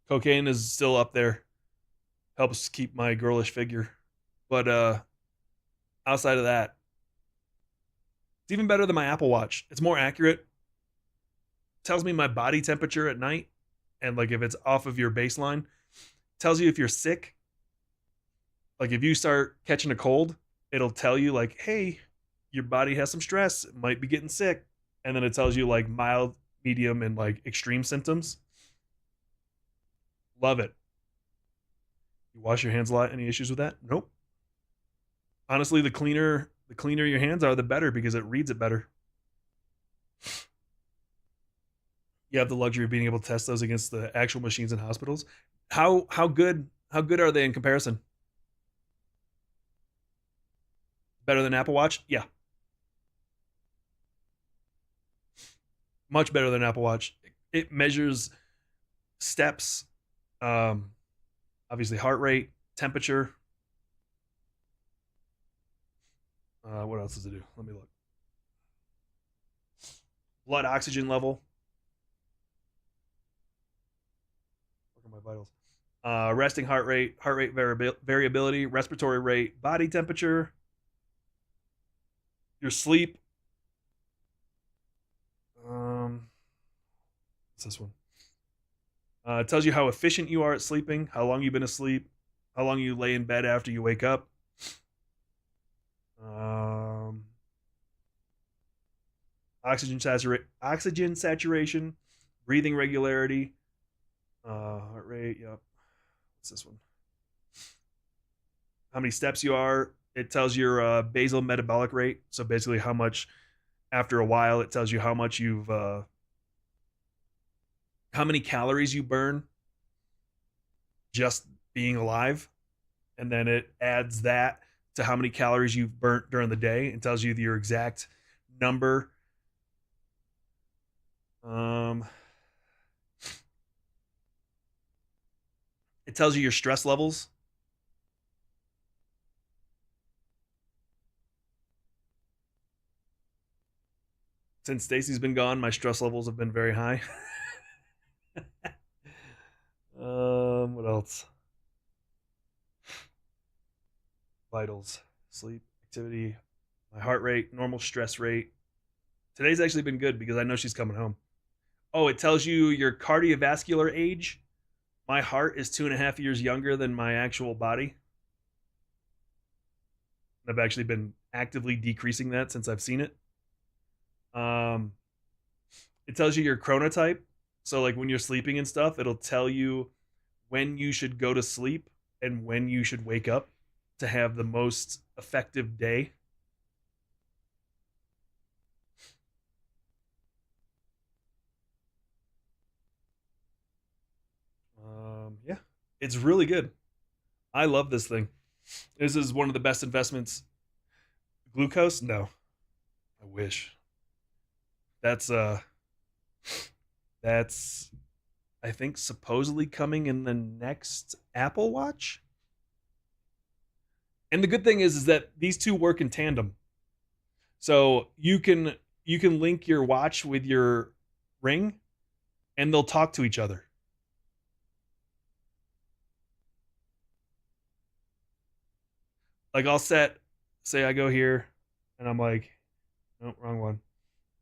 Cocaine is still up there. Helps keep my girlish figure. But outside of that, it's even better than my Apple Watch. It's more accurate. Tells me my body temperature at night and like if it's off of your baseline. Tells you if you're sick. Like if you start catching a cold, it'll tell you like, "Hey, your body has some stress. It might be getting sick." And then it tells you like mild, medium and like extreme symptoms. Love it. You wash your hands a lot. Any issues with that? Nope. Honestly, the cleaner your hands are, the better because it reads it better. You have the luxury of being able to test those against the actual machines in hospitals. How good are they in comparison? Better than Apple Watch? Yeah, much better than Apple Watch. It measures steps, um, obviously heart rate, temperature. What else does it do? Let me look. Blood oxygen level. Look at my vitals. Resting heart rate variability, respiratory rate, body temperature, your sleep. What's this one? It tells you how efficient you are at sleeping, how long you've been asleep, how long you lay in bed after you wake up. oxygen saturation, breathing regularity, heart rate. Yep. What's this one? How many steps you are. It tells your basal metabolic rate. So basically, how much after a while, it tells you how much how many calories you burn just being alive, and then it adds that to how many calories you've burnt during the day and tells you your exact number. Um, it tells you your stress levels. Since Stacy's been gone, my stress levels have been very high. What else? Vitals, sleep, activity, my heart rate, normal stress rate. Today's actually been good because I know she's coming home. Oh, it tells you your cardiovascular age. My heart is 2.5 years younger than my actual body. I've actually been actively decreasing that since I've seen it. Um, it tells you your chronotype. So, like when you're sleeping and stuff, it'll tell you when you should go to sleep and when you should wake up to have the most effective day. Yeah, it's really good. I love this thing. This is one of the best investments. Glucose? No, I wish. That's that's I think supposedly coming in the next Apple Watch. And the good thing is that these two work in tandem. So you can link your watch with your ring and they'll talk to each other. Like I'll set say I go here and I'm like, no, wrong one.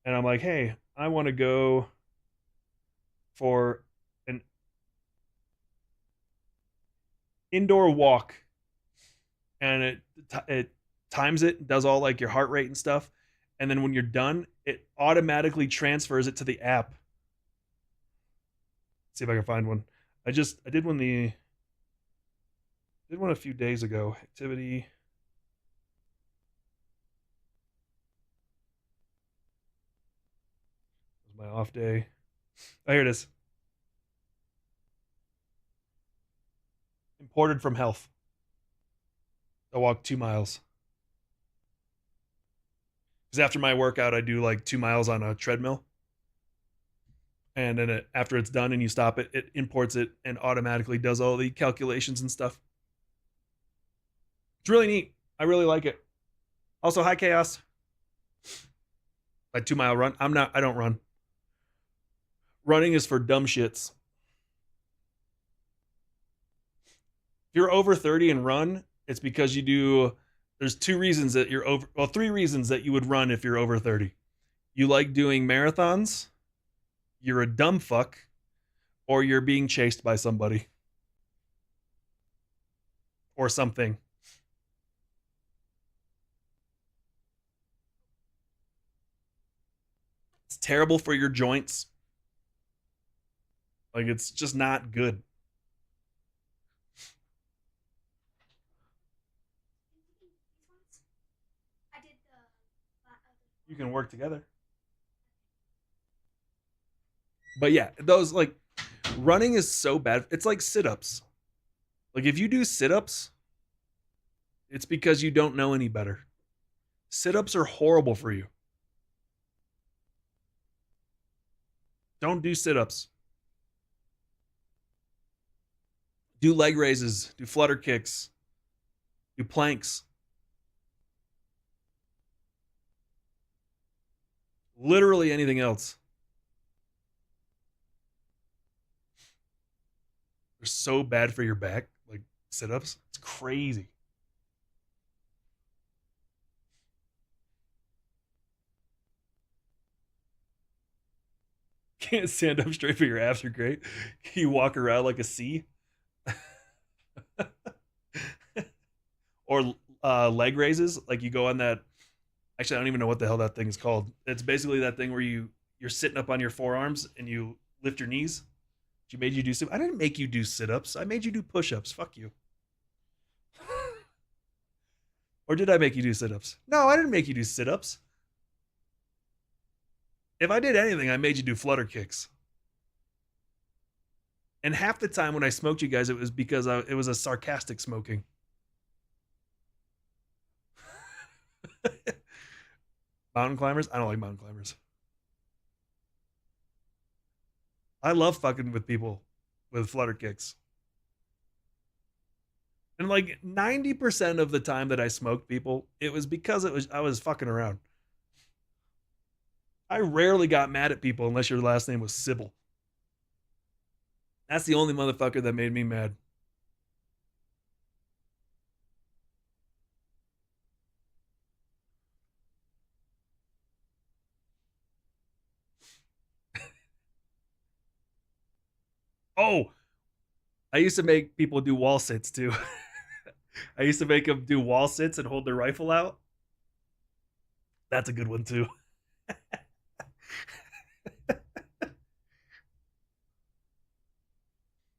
And I'm like, "Hey, I want to go for an indoor walk." And it times it, does all like your heart rate and stuff. And then when you're done, it automatically transfers it to the app. Let's see if I can find one. I did one a few days ago. Activity. It was my off day. Oh, here it is. Imported from Health. I walk 2 miles. Because after my workout, I do like 2 miles on a treadmill. And then after it's done and you stop it, it imports it and automatically does all the calculations and stuff. It's really neat. I really like it. Also, hi Chaos. A 2 mile run. I don't run. Running is for dumb shits. If you're over 30 and run, it's because you do. There's two reasons that you're over. Well, three reasons that you would run if you're over 30. You like doing marathons, you're a dumb fuck, or you're being chased by somebody or something. It's terrible for your joints. Like it's just not good. You can work together. But yeah, those like running is so bad. It's like sit-ups. Like if you do sit-ups, it's because you don't know any better. Sit-ups are horrible for you. Don't do sit-ups. Do leg raises, do flutter kicks, do planks. Literally anything else. They're so bad for your back, like sit-ups. It's crazy. Can't stand up straight, but your abs are great. You walk around like a C. Or leg raises, like you go on that Actually, I don't even know what the hell that thing is called. It's basically that thing where you're sitting up on your forearms and you lift your knees. She made you do I didn't make you do sit-ups. I made you do push-ups. Fuck you. Or did I make you do sit-ups? No, I didn't make you do sit-ups. If I did anything, I made you do flutter kicks. And half the time when I smoked you guys, it was because it was a sarcastic smoking. Mountain climbers? I don't like mountain climbers. I love fucking with people with flutter kicks. And like 90% of the time that I smoked people, it was because I was fucking around. I rarely got mad at people unless your last name was Sybil. That's the only motherfucker that made me mad. Oh, I used to make people do wall sits too. I used to make them do wall sits and hold their rifle out. That's a good one too.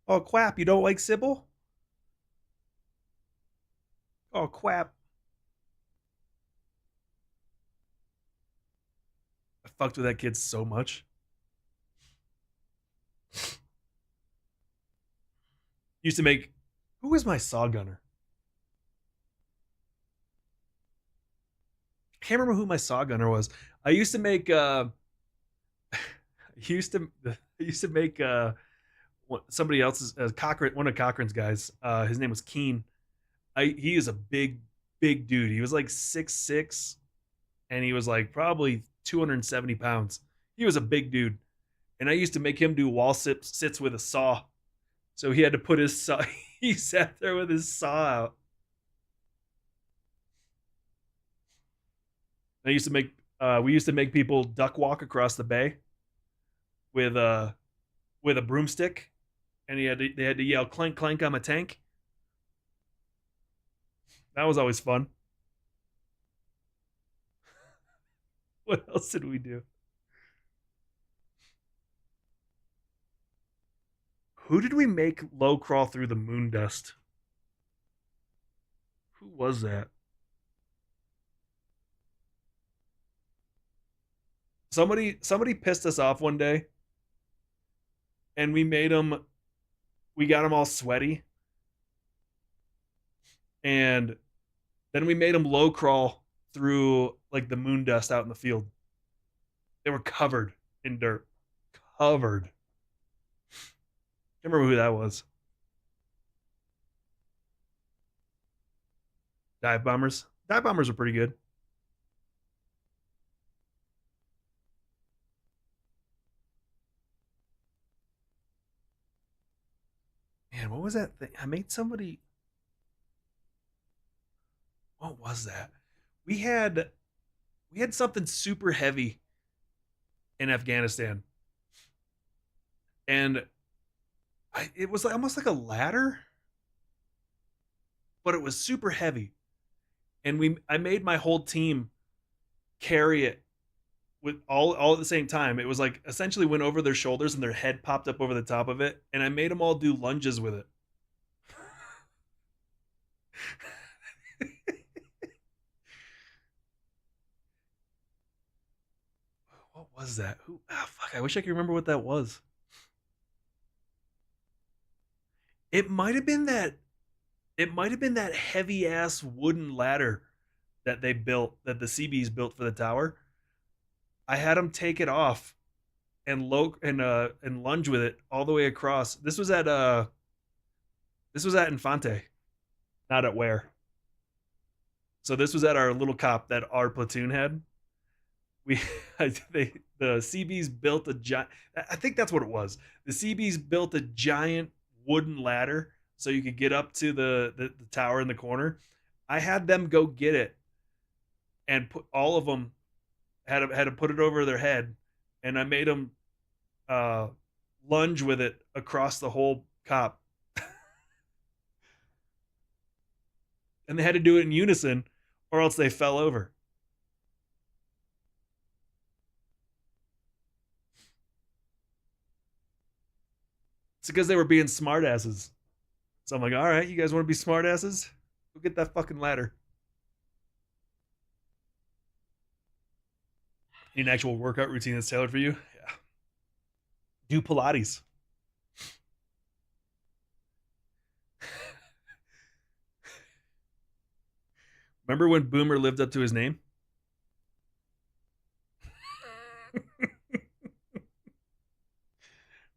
Oh, Quap, you don't like Sybil? Oh, Quap. I fucked with that kid so much. Used to make. Who was my saw gunner? I can't remember who my saw gunner was. I used to make. I used to. I used to make somebody else's Cochran, one of Cochran's guys. His name was Keen. He is a big dude. He was like 6'6", and he was like probably 270 pounds. He was a big dude, and I used to make him do wall sits with a saw. So he had to put his saw. He sat there with his saw out. I used to make. We used to make people duck walk across the bay with a broomstick, and they had to yell clank clank I'm a tank. That was always fun. What else did we do? Who did we make low crawl through the moon dust? Who was that? Somebody pissed us off one day, and we got them all sweaty, and then we made them low crawl through like the moon dust out in the field. They were covered in dirt, covered. Can't remember who that was. Dive bombers. Dive bombers are pretty good. Man, what was that thing? I made somebody. What was that? We had we had something super heavy in Afghanistan, and it was like, almost like a ladder, but it was super heavy. And I made my whole team carry it with all at the same time. It was like essentially went over their shoulders and their head popped up over the top of it, and I made them all do lunges with it. What was that? Who? Ah, fuck! I wish I could remember what that was. It might have been that. It might have been that heavy ass wooden ladder that they built, that the CBs built for the tower. I had them take it off and lunge with it all the way across. This was at Infante, not at Ware. So this was at our little cop that our platoon had. We the CBs built a giant. I think that's what it was. The CBs built a giant wooden ladder so you could get up to the tower in the corner. I had them go get it and put all of them had to put it over their head, and I made them uh, lunge with it across the whole cop, and they had to do it in unison, or else they fell over. It's because they were being smartasses. So I'm like, all right, you guys want to be smartasses? Go get that fucking ladder. Need an actual workout routine that's tailored for you? Yeah. Do Pilates. Remember when Boomer lived up to his name?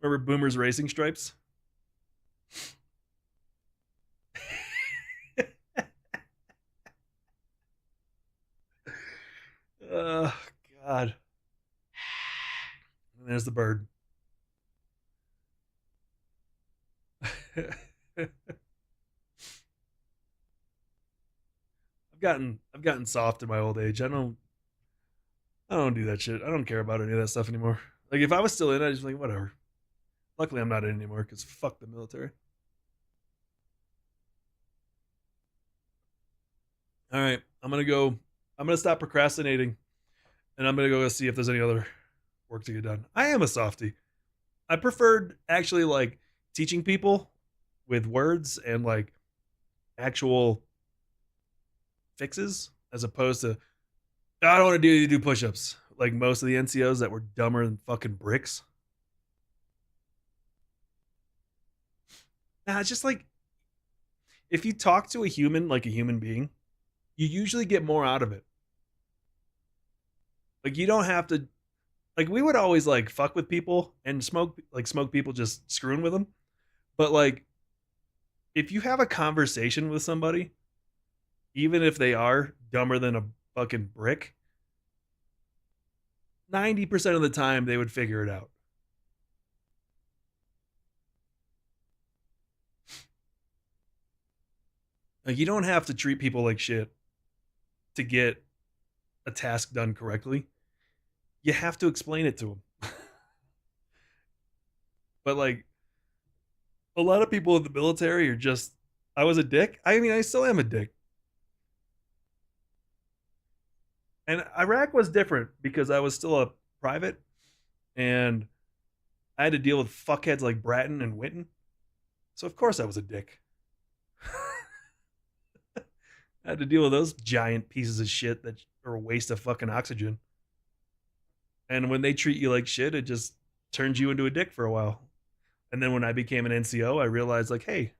Remember Boomer's racing stripes? Oh, God. And there's the bird. I've gotten soft in my old age. I don't do that shit. I don't care about any of that stuff anymore. Like if I was still in, I'd just be like, whatever. Luckily I'm not in anymore because fuck the military. All right. I'm gonna stop procrastinating and I'm gonna go see if there's any other work to get done. I am a softie. I preferred actually like teaching people with words and like actual fixes as opposed to I don't want to do push-ups like most of the NCOs that were dumber than fucking bricks. Nah, it's just like if you talk to a human like a human being, you usually get more out of it. Like you don't have to like we would always like fuck with people and smoke people just screwing with them. But like if you have a conversation with somebody, even if they are dumber than a fucking brick, 90% of the time they would figure it out. Like you don't have to treat people like shit to get a task done correctly. You have to explain it to them. But like a lot of people in the military are just I was a dick. I mean, I still am a dick. And Iraq was different because I was still a private and I had to deal with fuckheads like Bratton and Witten. So of course I was a dick. I had to deal with those giant pieces of shit that are a waste of fucking oxygen. And when they treat you like shit, it just turns you into a dick for a while. And then when I became an NCO, I realized like, hey,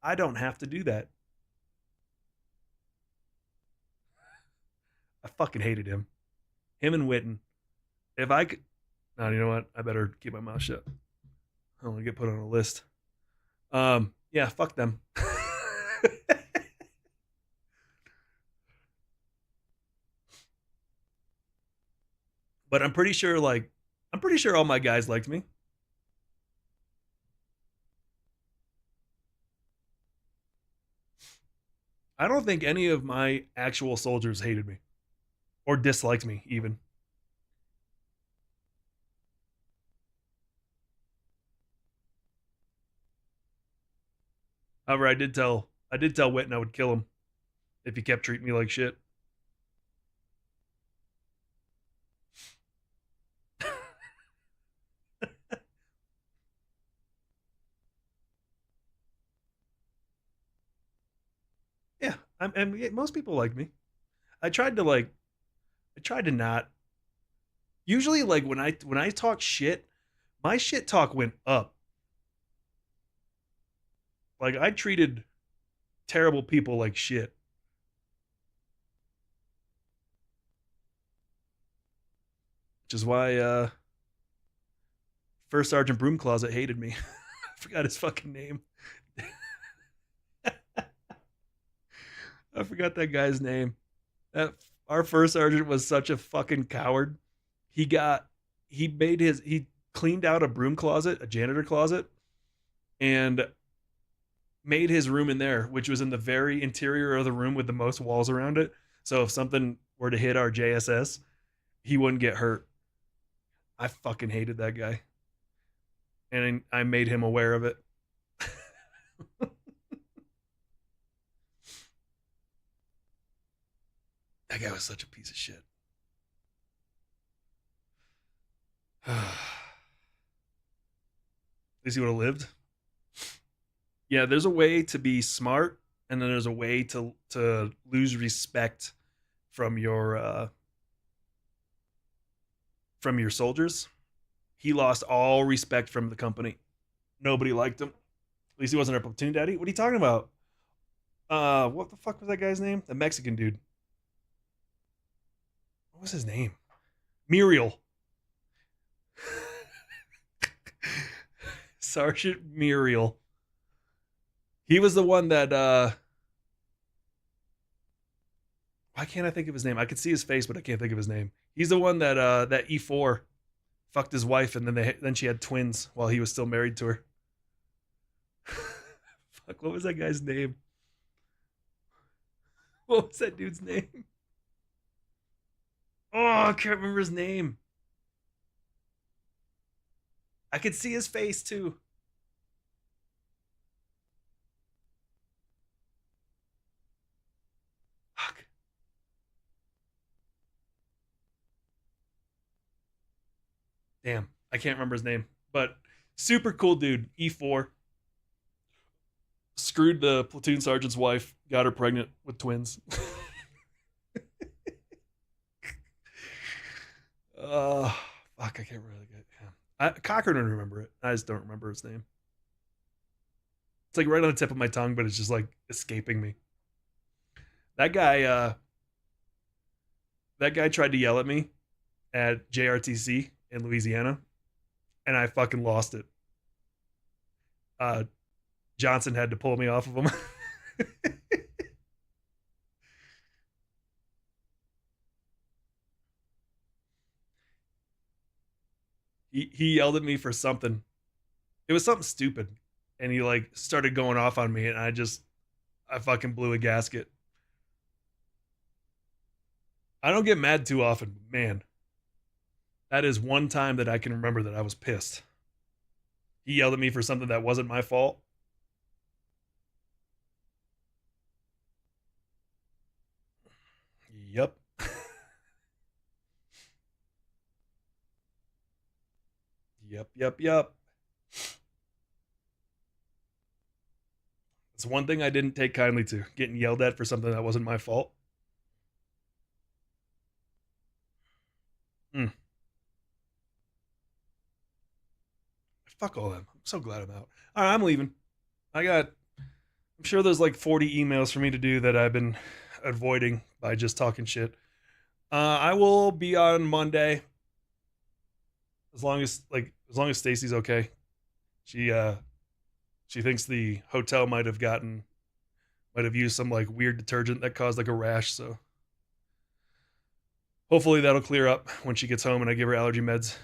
I don't have to do that. I fucking hated him. Him and Witten. If I could, no, you know what? I better keep my mouth shut. I don't want to get put on a list. Yeah, fuck them. But I'm pretty sure all my guys liked me. I don't think any of my actual soldiers hated me or disliked me even. However, I did tell Witten I would kill him if he kept treating me like shit. Yeah, and most people like me. I tried to like I tried to not. Usually, like when I talk shit, my shit talk went up. Like I treated terrible people like shit, which is why First Sergeant Broom Closet hated me. I forgot his fucking name. I forgot that guy's name. That our first sergeant was such a fucking coward. He got he cleaned out a broom closet, a janitor closet, and made his room in there, which was in the very interior of the room with the most walls around it. So if something were to hit our JSS, he wouldn't get hurt. I fucking hated that guy, and I made him aware of it. That guy was such a piece of shit. least he would have lived. Yeah, there's a way to be smart, and then there's a way to lose respect from your soldiers. He lost all respect from the company. Nobody liked him. At least he wasn't a platoon daddy. What are you talking about? What the fuck was that guy's name? The Mexican dude. What was his name? Muriel. Sergeant Muriel. He was the one that why can't I think of his name? I could see his face, but I can't think of his name. He's the one that E4 fucked his wife, and then she had twins while he was still married to her. Fuck, what was that guy's name? What was that dude's name? Oh, I can't remember his name. I could see his face too. Fuck. Damn, I can't remember his name. But super cool dude, E4. Screwed the platoon sergeant's wife, got her pregnant with twins. uh Fuck, I can't really get. Yeah. Cochran would remember it. I just don't remember his name. It's like right on the tip of my tongue, but it's just like escaping me. That guy, that guy tried to yell at me at JRTC in Louisiana, and I fucking lost it. Uh, Johnson had to pull me off of him. He yelled at me for something. It was something stupid, and he like started going off on me, and I fucking blew a gasket. I don't get mad too often, but man, that is one time that I can remember that I was pissed. He yelled at me for something that wasn't my fault. Yep. Yep. It's one thing I didn't take kindly to, getting yelled at for something that wasn't my fault. Mm. Fuck all them. I'm so glad I'm out. All right, I'm leaving. I'm sure there's like 40 emails for me to do that I've been avoiding by just talking shit. I will be on Monday as long as Stacy's okay. She she thinks the hotel might have used some like weird detergent that caused like a rash, so hopefully that'll clear up when she gets home and I give her allergy meds.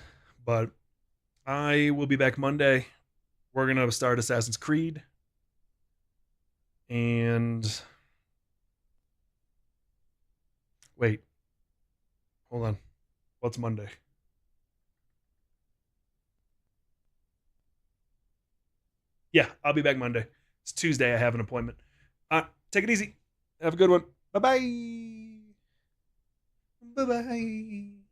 But I will be back Monday. We're going to start Assassin's Creed. And wait. Hold on. What's Monday? Yeah, I'll be back Monday. It's Tuesday. I have an appointment. Take it easy. Have a good one. Bye bye. Bye bye.